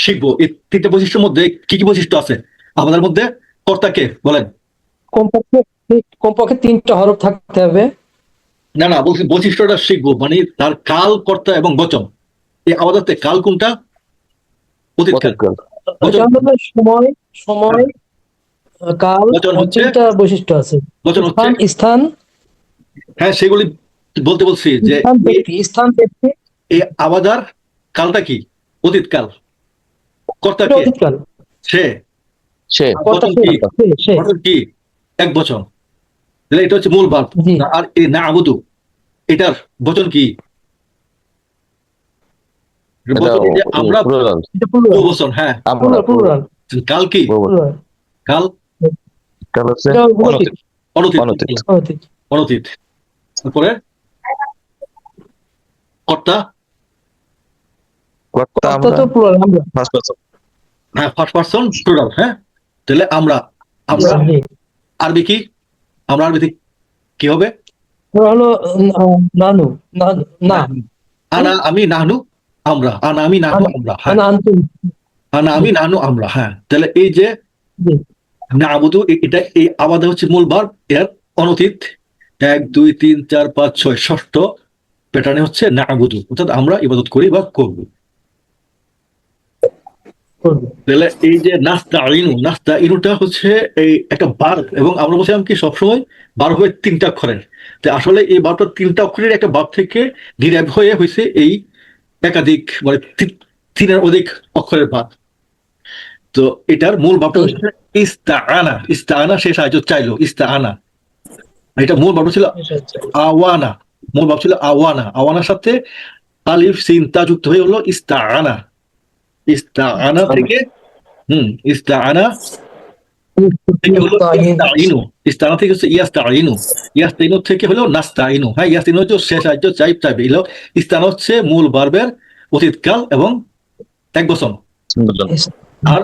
শিখবো। এই তিনটা বৈশিষ্ট্যের মধ্যে কি কি বৈশিষ্ট্য আছে আমাদের মধ্যে? কর্তাকে বলেন। কমপক্ষে কমপক্ষে 3টা হরফ থাকতে হবে। না না, বলছি বৈশিষ্ট্যটা শিখবো, মানে তার কাল, কর্তা এবং বচন। এই আবাদাতে কাল কোনটা? অতীতকাল। এটা হলো সময়, সময়, কাল, বচন হচ্ছে, 3টা বৈশিষ্ট্য আছে। বচন হচ্ছে, স্থান, স্থান, হ্যাঁ সেগুলি বলতে বলছি যে স্থান ব্যক্তি, স্থান ব্যক্তি, এই আবাদার কালটা কি? অতীতকাল। কর্তা এটা কে? অতীতকাল। সে। সে কর্তা বচন সে, কি? সে। বচন কি? এক বচন। তাহলে এটা হচ্ছে মূল ভার্ব। জি, আর এই না আবুদু এটার বচন কি? এটা বচন এই যে আমরা প্লুরাল। এটা প্লুরাল, বহুবচন। হ্যাঁ, আমরা প্লুরাল, কাল কি? প্লুরাল। কাল কাল হচ্ছে এটা অতীত, অনতীত, অনতীত। অতীত। অনতীত। তারপরে কর্তা, কর্তা কর্তা আমরা তো প্লুরাল, আমরা। First person. হ্যাঁ ফার্স্ট পারসন প্লুরাল। হ্যাঁ, তাহলে আমরা আমরা জি। আরবি কি, আমরা আরবিতে কি হবে? ওরা হলো নানু না আনা আমি নাহনু আমরা, আনা আমি নাহনু আমরা, হ্যাঁ আনা আনতুম। আনা আমি নাহনু আমরা, হ্যাঁ। তাহলে এই যে জি। নাবুদু, এটা এই আবাদা হচ্ছে মূল ভার্ব, এর অনতীত 1 2 3 4 5 6 ষষ্ঠ প্যাটার্নে হচ্ছে নাবুদু, অর্থাৎ আমরা ইবাদত করি বা করব। করবে। তাহলে এই যে নাস্তাইনুটা হচ্ছে এই একটা ভার্ব, এবং আমরা বলছিলাম কি সবসময় ভার্ব হবে 3টা অক্ষরের। তো আসলে এই ভার্বটা 3টা অক্ষরের একটা ভার্ব থেকে ডিরাইভ হয়ে হয়েছে এই একাধিক মানে 3-এর অধিক অক্ষরের ভার্ব। তো এটার মূল ভাবটা হচ্ছে ইস্তাআনা। ইস্তাআনা, সে সাহায্য চাইলো, ইস্তাআনা। এটা মূল ভাবটা ছিল আওয়ানা। মূল ভাব ছিল আওয়ানা। আওয়ানার সাথে আলিফ সিন তা যুক্ত হয়ে হলো ইস্তাআনা। ইস্তাআনা থেকে ইস্তাআনা থেকে হলো ইস্তাইনু। ইস্তাআনা থেকে হচ্ছে ইয়াস্তাইনু। ইয়াস্তাইনু থেকে হলো নাস্তাইনু। হ্যাঁ, ইয়াস্তাইনু হচ্ছে সে সাহায্য চাইবে। এলো ইস্তাআনা হচ্ছে মূল ভার্বের অতীতকাল এবং একবচন। আর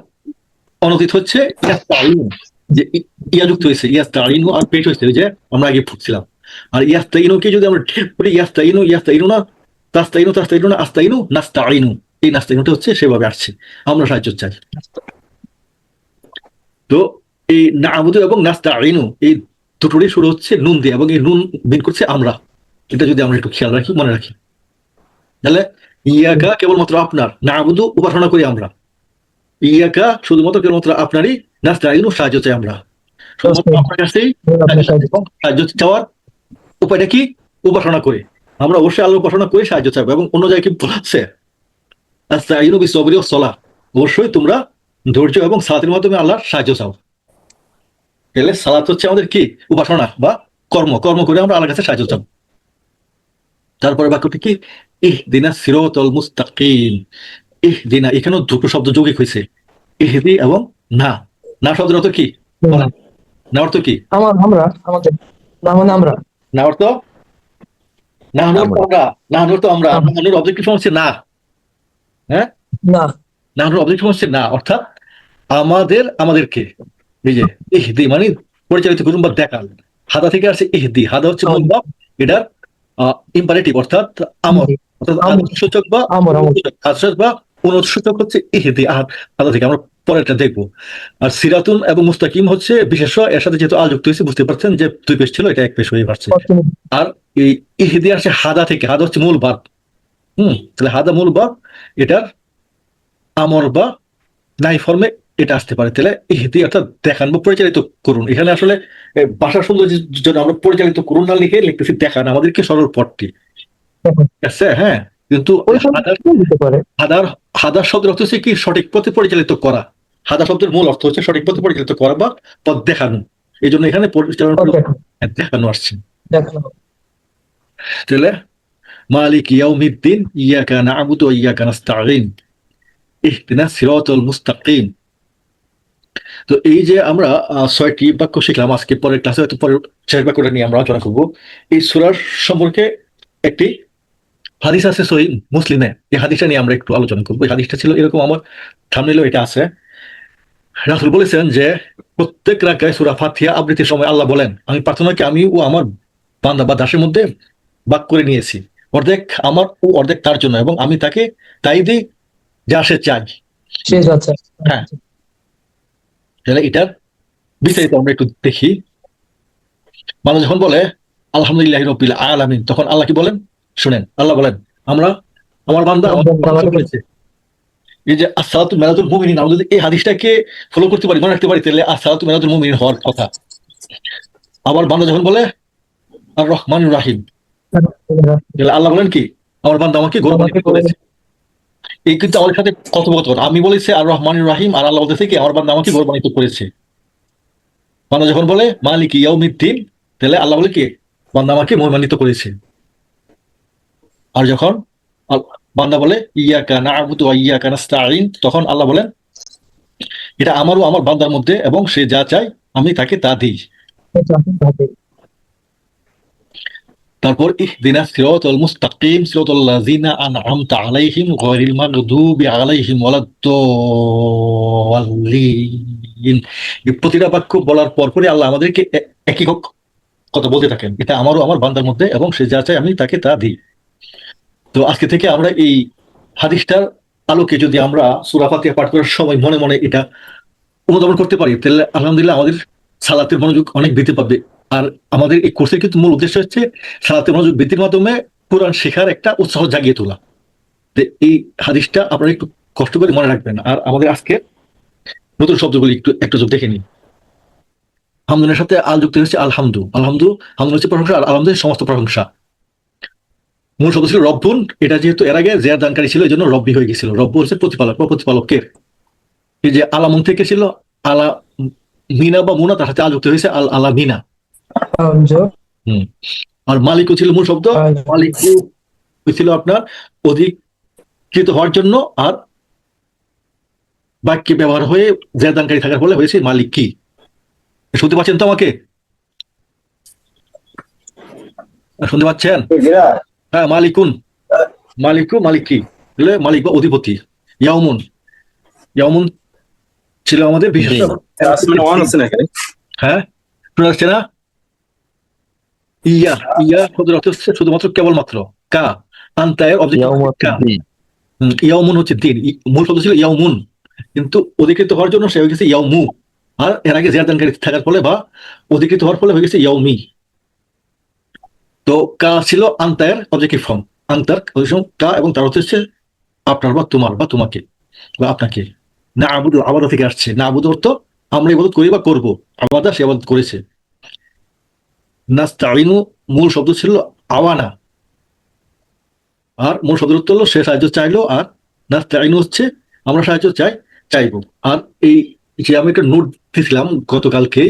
অনতীত হচ্ছে ইয়াস্তাইনু, যে ইয়া যুক্ত হয়েছে, ইয়াস্তাইনু আর পেশ হয়েছে, ওই যে আমরা আগে পড়ছিলাম। আর ইয়াস্তাইনুকে যদি আমরা ঠিক করি, ইয়াস্তাইনু না, তাস্তাইনু না, আস্তাইনু নাস্তাইনু, এই নাস্তাইনুটা হচ্ছে সেভাবে আসছে, আমরা সাহায্য চাই। তো এই নাবুদু এবং নাস্তাইনু এই দুটোরই শুরু হচ্ছে নুন দিয়ে, এবং এই নুন মিন করছে আমরা। এটা যদি আমরা একটু খেয়াল রাখি, মনে রাখি, তাহলে ইয়াকা কেবলমাত্র আপনার, নাবুদু উপাসনা করি আমরা, ইয়াকা শুধুমাত্র কেবলমাত্র আপনারই, নাস্তাইনু সাহায্য চাই আমরা শুধুমাত্র আপনার কাছেই। সাহায্য চাওয়ার উপায়টা কি? উপাসনা করে। আমরা অবশ্যই আল্লাহ উপাসনা করে সাহায্য চাইবো, এবং অন্য জায়গায় কি বলছে, আস্তাইনু বিসবরি ওয়াস সালাহ, অবশ্যই তোমরা ধৈর্য এবং সালাতের মাধ্যমে আল্লাহর সাহায্য চাও। তাহলে সালাত হচ্ছে আমাদের কি? উপাসনা বা কর্ম করে আমরা আল্লাহর কাছে সাহায্য চাও। তারপরে বাক্যটি কি? ইহদিনা সিরাতাল মুস্তাকিম। ইহদিনা, এখানেও দুটো শব্দ যৌগিক হয়েছে, ইহদি এবং না। না শব্দের অর্থ কি? না অর্থ কি? আমরা আমাদের না মানে আমরা না অর্থ নাহনুর তো আমরা, নাহনুর অবজেক্টিভ হচ্ছে না। হ্যাঁ, না নাহনুর অবজেক্টিভ হচ্ছে না, অর্থাৎ আমাদেরকে। এই যে ইহদি মানে পরিচালিত করুন বা দেখান। হাদা থেকে আসছে ইহদি। হাদা হচ্ছে মূল ভাব, এটার ইম্পারেটিভ, অর্থাৎ আমর, অর্থাৎ আদেশসূচক বা আদেশ বা অনুসূচক হচ্ছে ইহদি। হাদা থেকে আমরা পরেরটা দেখবো। আর সিরাতুন এবং মুস্তাকিম হচ্ছে বিশেষ্য, এর সাথে যেহেতু আল যুক্ত হয়েছে, বুঝতে পারছেন যে 2 পেশ ছিল, এটা 1 পেশ হয়ে পারছে। আর এই ইহদি আসছে হাদা থেকে। হাদা হচ্ছে মূল ভাব। তাহলে হাদা মূল ভাব, এটার আমর বা নাই ফর্মে এটা আসতে পারে। তাহলে ইহদি অর্থাৎ দেখান বা পরিচালিত করুন। এখানে আসলে ভাষার সৌন্দর্যের জন্য আমরা পরিচালিত করুন না লিখে লিখতেছি দেখান, আমাদেরকে সরল পথটি। আচ্ছা, হ্যাঁ, কিন্তু হাদার শব্দের অর্থ হচ্ছে কি? সঠিক পথে পরিচালিত করা। হাদা শব্দের মূল অর্থ হচ্ছে সঠিক পথে পরিচালিত করা বা পথ দেখানো। এই জন্য এখানে পরিচালনা দেখানো আসছে। তাহলে মালিক ইয়াউমিদ্দিন ইয়াকা না'বুদু ওয়া ইয়াকা নাস্তাঈন ইহদিনাস সিরাতাল মুস্তাকিম। তো এই যে আমরা 6টি বাক্য শিখলাম আজকে, পরের ক্লাসে হয়তো পরের শেষ বাক্যটা নিয়ে আমরা আলোচনা করব। এই সূরার সম্পর্কে একটি হাদিস আছে সহিহ মুসলিমে, এই হাদিসটা নিয়ে আমরা একটু আলোচনা করবো। এই হাদিসটা ছিল এরকম, আমার থাম্বনেইলেও এটা আছে। রাসূল বলেছেন যে প্রত্যেক রাকায়ে সূরা ফাতিহা আবৃত্তির সময় আল্লাহ বলেন, আমি প্রার্থনাকে আমি ও আমার বান্দা বা দাসের মধ্যে ভাগ করে নিয়েছি, অর্ধেক আমার ও অর্ধেক তার জন্য, এবং আমি তাকে তাই দিই যা সে চাই। হ্যাঁ, তাহলে এটার বিস্তারিত আমরা একটু দেখি। মানুষ যখন বলে আলহামদুলিল্লাহি রাব্বিল আলামিন, তখন আল্লাহ কি বলেন শুনেন। আল্লাহ বলেন, আমার বান্দা আমার বলেছে। এই যে আসসালাতু মিনাতুল মুমিনিন, আমরা যদি এই হাদিসটাকে ফলো করতে পারি, মনে রাখতে পারি, তাহলে আসসালাতু মিনাতুল মুমিনিন হওয়ার কথা। আবার বান্দা যখন বলে আর রহমানুর রাহিম, তাহলে আল্লাহ বলেন কি? আমার বান্দা আমাকে গৌরবান্বিত করেছে। এই কিন্তু আমাদের সাথে কথোপকথন। আমি বলেছি আর রহমানুর রাহিম, আর আল্লাহ বলতেছে কি? আমার বান্দা আমাকে গৌরবান্বিত করেছে। বান্দা যখন বলে মালিক ইয়াউমিদ্দিন, তাহলে আল্লাহ বলে কি? বান্দা আমাকে মহিমান্বিত করেছে। আর যখন বান্দা বলে ইয়াকা না'বুদু ওয়া ইয়াকা নাস্তাঈন, তখন আল্লাহ বলেন এটা আমারও আমার বান্দার মধ্যে, এবং সে যা চায় আমি তাকে তা দিই। তারপর ইহদিনাস সিরাতাল মুস্তাকিম সিরাতাল লাযিনা আন'আমতা আলাইহিম গায়রিল মাগদুবি আলাইহিম ওয়ালাদ-দাল্লিন। এই প্রতিটা বাক্য বলার পরপরই আল্লাহ আমাদেরকে একই কথা বলতে থাকেন, এটা আমারও আমার বান্দার মধ্যে, এবং সে যা চায় আমি তাকে তা দিই। তো আজকে থেকে আমরা এই হাদিসটার আলোকে যদি আমরা সূরা ফাতিহা পাঠ করার সময় মনে মনে এটা অনুধাবন করতে পারি, তাহলে আলহামদুলিল্লাহ আমাদের সালাতের মনোযোগ অনেক বৃদ্ধি পাবে। আর আমাদের এই কোর্সের কিন্তু মূল উদ্দেশ্য হচ্ছে সালাতের মনোযোগ বৃদ্ধির মাধ্যমে কোরআন শেখার একটা উৎসাহ জাগিয়ে তোলা। এই হাদিসটা আপনারা একটু কষ্ট করে মনে রাখবেন। আর আমাদের আজকে নতুন শব্দগুলি একটু দেখে নিন। হামদুনের সাথে আল যুক্ত হচ্ছে আলহামদু। হামদু হচ্ছে প্রশংসা, আর আলহামদুলিল্লাহ সমস্ত প্রশংসা। মূল শব্দ ছিল রব্বুন, এটা যেহেতু এর আগে জেয়ার দানকারী ছিল এই জন্য রব্বি হয়ে গেছিল। রব্বু হচ্ছে প্রতিপালক বা প্রতিপালকের। এই যে আলামুন থেকে ছিল আলা মিনা বা মুনা, তার সাথে আল যুক্ত হয়েছে আল আলা মিনা। আর মালিকও ছিল মূল শব্দ। মালিকু ছিল আপনার অধিকৃত হওয়ার জন্য, আর বাক্যে ব্যবহার হয়ে জেয়ার দানকারী থাকার ফলে হয়েছে মালিক কি। শুনতে পাচ্ছেন তো আমাকে? শুনতে পাচ্ছেন? হ্যাঁ, মালিকুন, মালিক কি মালিক বা অধিপতি। ইয়াউমুন ছিল আমাদের বিশেষ। আসমানে ওয়ান আছে না এখানে? হ্যাঁ, শোনা যাচ্ছে না? ইয়া শব্দের অর্থ হচ্ছে শুধুমাত্র কেবলমাত্র। কা আন্তায়ের অবজেক্ট কা। ইয়াউমুন হচ্ছে দিন। মূল শব্দ ছিল ইয়াউমুন, কিন্তু অধিকৃত হওয়ার জন্য সে হয়ে গেছে ইয়াউমু। আর এর আগে জিয়াদানকারী থাকার ফলে বা অধিকৃত হওয়ার ফলে হয়ে গেছে ইয়াউমি। তো কা ছিল আন্তায়ের অবজেক্টিভ ফর্ম। আন্তার কা, এবং তার অর্থ হচ্ছে আপনার বা তোমার বা তোমাকে বা আপনাকে। না আবুদ আবাদা থেকে আসছে। না আবুদ অর্থ আমরা ইবাদত করি বা করবো। আবাদা সে ইবাদত করেছে। নাস্তাইনু মূল শব্দ ছিল আওয়ানা, আর মূল শব্দের অর্থ হলো সে সাহায্য চাইলো। আর নাস্তাইনু হচ্ছে আমরা সাহায্য চাইবো। আর এই যে আমি একটা নোট দিয়েছিলাম গতকালকে,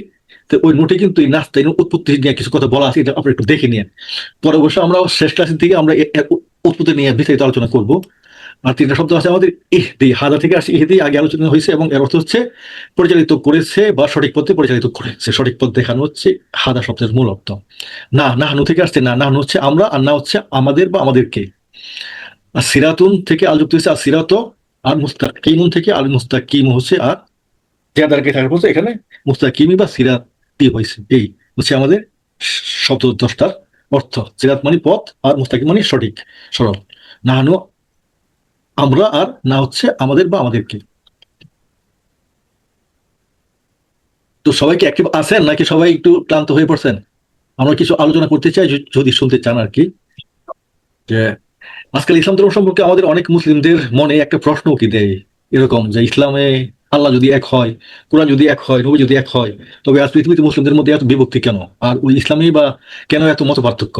তো ওই নোটে কিন্তু এই নাস্তাইনু উৎপত্তি নিয়ে কিছু কথা বলা আছে, এটা আপনি একটু দেখে নিন। পরে অবশ্য আমরা শেষ ক্লাসের দিকে আমরা উৎপত্তি নিয়ে বিস্তারিত আলোচনা করব। আর তিনটা শব্দ আছে আমাদের ইহদি, হাদা থেকে আসছে ইহদি, আগে আলোচনা হয়েছে, এবং এর অর্থ হচ্ছে পরিচালিত করেছে বা সঠিক পথে পরিচালিত করেছে। সঠিক পথ দেখানো হচ্ছে হাদা শব্দের মূল অর্থ। না নাহানু থেকে আসছে, না হচ্ছে আমরা, আর না হচ্ছে আমাদের বা আমাদেরকে। আর সিরাতুন থেকে আল যুক্ত হয়েছে আর সিরাত, আর মুস্তাকিমুন থেকে আল মুস্তাকিম হচ্ছে, আর যাদেরকে থাকার পর এখানে মুস্তাকিমি বা সিরাতি হয়েছে। এই হচ্ছে আমাদের শব্দ দশটার অর্থ। সিরাত মানে পথ, আর মুস্তাকিম মানে সঠিক সরল। নাহানু আমরা, আর না হচ্ছে আমাদের বা আমাদেরকে। তো সবাই কি অ্যাক্টিভ আছেন, নাকি সবাই একটু ক্লান্ত হয়ে পড়ছেন? আমরা কিছু আলোচনা করতে চাই, যদি শুনতে চান আর কি। যে আজকাল ইসলাম ধর্ম সম্পর্কে আমাদের অনেক মুসলিমদের মনে একটা প্রশ্ন কি দেয় এরকম, যে ইসলামে আল্লাহ যদি এক হয়, কোরআন যদি এক হয়, নবী যদি এক হয়, তবে আজ পৃথিবীতে মুসলিমদের মধ্যে এত বিভক্তি কেন? আর ওই ইসলামে বা কেন এত মত পার্থক্য?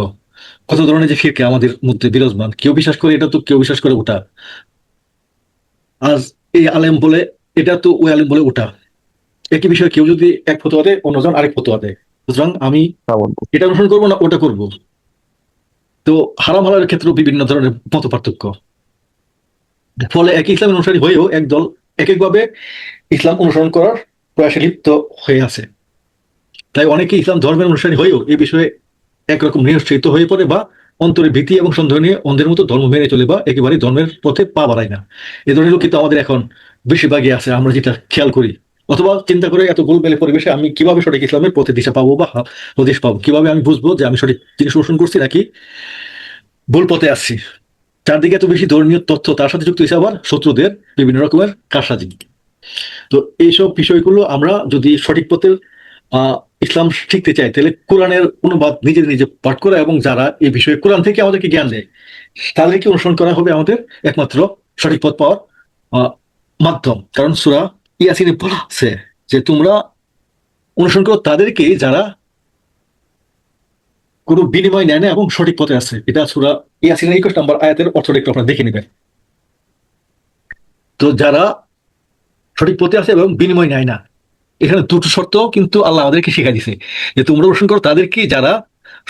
কত ধরনের যে ফিরকে আমাদের মধ্যে বিরাজমান, কেউ বিশ্বাস করে এটা, তো কেউ বিশ্বাস করে ওটা। আজ এই আলেম বলে এটা, তো ওই আলেম বলে ওটা। একই বিষয়ে কেউ যদি এক ফতোয়া দেয়, অন্যজন আরেক ফতোয়া দেয়। সুতরাং আমি এটা অনুসরণ করবো না ওটা করব। তো হারাম হালালের ক্ষেত্রেও বিভিন্ন ধরনের মত পার্থক্য। ফলে একই ইসলামের অনুসারী হয়েও একদল এক একভাবে ইসলাম অনুসরণ করার প্রয়াসে লিপ্ত হয়ে আছে। তাই অনেকে ইসলাম ধর্মের অনুসারী হয়েও এই বিষয়ে একরকম নিরুৎসাহিত হয়ে পড়ে, বা অন্তরে ভীতি এবং সন্দেহ নিয়ে অন্ধের মতো ধর্ম মেনে চলে, বা একেবারে ধর্মের পথে পা বাড়ায় না। এ ধরনের লোক কিন্তু আমাদের এখন বেশিরভাগই আছে, আমরা যেটা খেয়াল করি। অথবা চিন্তা করে এত গোলমেলে পরিবেশে আমি কিভাবে সঠিক ইসলামের পথে দিশা পাবো বা হদিশ পাবো, কিভাবে আমি বুঝবো যে আমি সঠিক জিনিস অনুসরণ করছি নাকি ভুল পথে আসছি। চারদিকে এত বেশি ধর্মীয় তথ্য, তার সাথে যুক্ত হয়েছে আবার শত্রুদের বিভিন্ন রকমের কারসাজি। তো এইসব বিষয়গুলো আমরা যদি সঠিক পথের ইসলাম শিখতে চাই, তাহলে কোরআনের অনুবাদ নিজে পাঠ করা, এবং যারা এই বিষয়ে কোরআন থেকে আমাদেরকে জ্ঞান দেয় তাদেরকে অনুসরণ করা হবে আমাদের একমাত্র সঠিক পথ পাওয়ার মাধ্যম। কারণ সূরা ইয়াসিনে বলা আছে যে তোমরা অনুসরণ করো তাদেরকে যারা কোনো বিনিময় নেয় না এবং সঠিক পথে আছে। এটা সূরা ইয়াসিনের 21 নম্বর আয়াতের অর্থটা একটু আপনারা দেখে নেবেন। তো যারা সঠিক পথে আছে এবং বিনিময় নেয় না, এখানে দুটো শর্ত কিন্তু আল্লাহ আমাদেরকে শিখাই দিছে, যে তোমরা অনুসরণ করো তাদেরকে যারা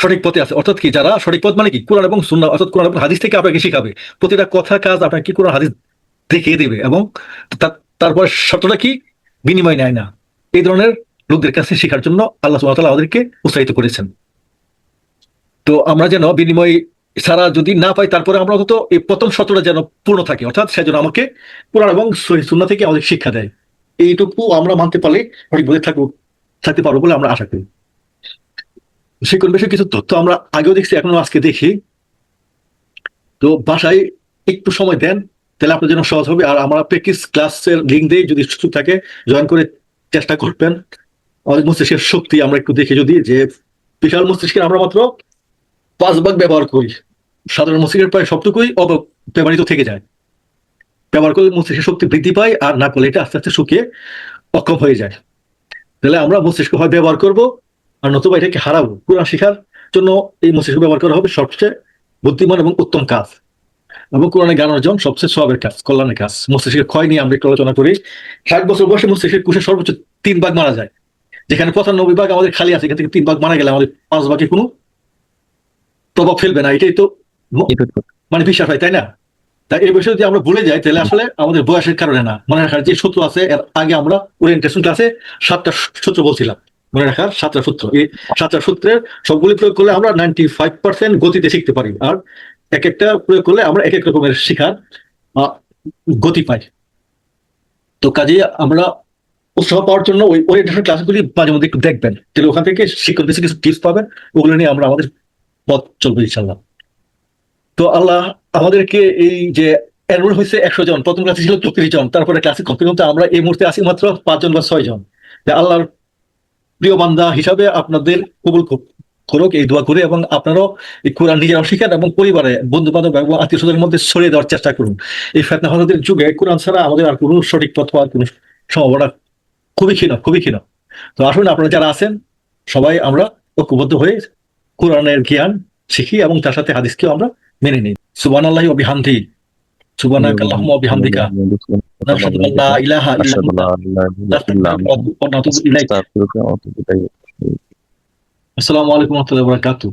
সঠিক পথে আছে। অর্থাৎ কি, যারা সঠিক পথ মানে কি, কোরআন এবং সুন্নাহ, অর্থাৎ কোরআন এবং হাদিস থেকে আপনাকে শিখাবে। প্রতিটা কথা কাজ আপনাকে কোরআন হাদিস দেখিয়ে দেবে, এবং তারপর শর্তটা কি, বিনিময় নেয় না। এই ধরনের লোকদের কাছে শেখার জন্য আল্লাহ সুবহানাহু ওয়া তাআলা আমাদেরকে উৎসাহিত করেছেন। তো আমরা যেন বিনিময় ছাড়া যদি না পাই, তারপরে আমরা অন্তত এই প্রথম শর্তটা যেন পূর্ণ থাকে, অর্থাৎ সে যেন আমাকে কোরআন এবং সহিহ সুন্নাহ থেকে আমাদের শিক্ষা দেয়। এইটুকু আমরা মানতে পারলে সঠিকভাবে থাকতে পারবো বলে আমরা আশা করি। শিক্ষণ বিষয়ে কিছু তথ্য আমরা আগেও দেখছি, এখনো আজকে দেখি। তো বাসায় একটু সময় দেন, তাহলে আপনার জন্য সহজ হবে। আর আমরা প্র্যাকটিস ক্লাসের লিঙ্ক দিয়ে যদি সুযোগ থাকে জয়েন করে চেষ্টা করবেন। আমাদের মস্তিষ্কের শক্তি আমরা একটু দেখি, যদি যে বিশাল মস্তিষ্কের আমরা মাত্র 5 ভাগ ব্যবহার করি, সাধারণ মস্তিষ্কের প্রায় সবটুকুই অব্যবহৃত থেকে যায়। ব্যবহার করলে মস্তিষ্কের শক্তি বৃদ্ধি পায়, আর না করলে এটা আস্তে আস্তে শুকিয়ে অক্ষম হয়ে যায়। তাহলে আমরা মস্তিষ্ক হয় ব্যবহার করব, আর নতুবা এটাকে হারাবো। কোরআন শেখার জন্য এই মস্তিষ্ক ব্যবহার করা হবে সবচেয়ে বুদ্ধিমান এবং উত্তম কাজ, এবং কোরআনে জ্ঞান অর্জন সবচেয়ে সওয়াবের কাজ, কল্যাণের কাজ। মস্তিষ্কের ক্ষয় নিয়ে আমরা একটু আলোচনা করি। 60 বছর বয়সে মস্তিষ্কের কোষের সর্বোচ্চ 3 ভাগ মারা যায়, যেখানে 95 ভাগ আমাদের খালি আছে। এখান থেকে 3 ভাগ মারা গেলে আমাদের 5 ভাগে কোনো প্রভাব ফেলবে না। এটাই তো মানে বিশ্বাস হয়, তাই না? তাই এই বিষয়ে যদি আমরা ভুলে যাই, তাহলে আসলে আমাদের বয়সের কারণে না। মনে রাখার যে সূত্র আছে, এর আগে আমরা ওরিয়েন্টেশন ক্লাসে 7টা সূত্র বলছিলাম, মনে রাখার 7টা সূত্র। এই 7টা সূত্রের সবগুলি প্রয়োগ করলে আমরা 95% গতিতে শিখতে পারি, আর এক একটা প্রয়োগ করলে আমরা এক এক রকমের শিখার গতি পাই। তো কাজে আমরা উৎসাহ পাওয়ার জন্য ওই ওরিয়েন্টেশন ক্লাসগুলি মাঝে মধ্যে একটু দেখবেন, তাহলে ওখান থেকে শিক্ষক কিছু কিছু টিপস পাবেন, ওগুলো নিয়ে আমরা আমাদের পথ চলবো ইনশাল্লাহ। তো আল্লাহ আমাদেরকে এই যে এনরোল হয়েছে 100 জন, প্রথম ক্লাসে ছিল 34 জন, তারপরে ক্লাসে কমতে আমরা এই মুহূর্তে আছি মাত্র 5 জন বা 6 জন। আল্লাহর প্রিয় বান্দা হিসাবে আপনাদের কবুল করুক এই দোয়া করে, এবং আপনারাও এই কোরআন নিজেরাও শিখেন এবং পরিবারে, বন্ধু বান্ধব এবং আত্মীয় স্বজনের মধ্যে ছড়িয়ে দেওয়ার চেষ্টা করুন। এই ফিতনা ফাসাদের যুগে কোরআন ছাড়া আমাদের আর কোনো সঠিক পথ পাওয়ার কোনো সম্ভাবনা খুবই ক্ষীণ। তো আসুন, আপনারা যারা আছেন সবাই আমরা ঐক্যবদ্ধ হয়ে কোরআনের জ্ঞান শিখি এবং তার সাথে হাদিসকেও আমরা মেনে নিই। সুবহানাল্লাহি ওয়া বিহামদিহি, সুবহানাকাল্লাহুম্মা ওয়া বিহামদিকা, নাশহাদু আল্লা ইলাহা ইল্লা আনতা, নাস্তাগফিরুকা ওয়া নাতুবু ইলাইক। আসসালামু আলাইকুম ওয়া রাহমাতুল্লাহি ওয়া বারাকাতুহু।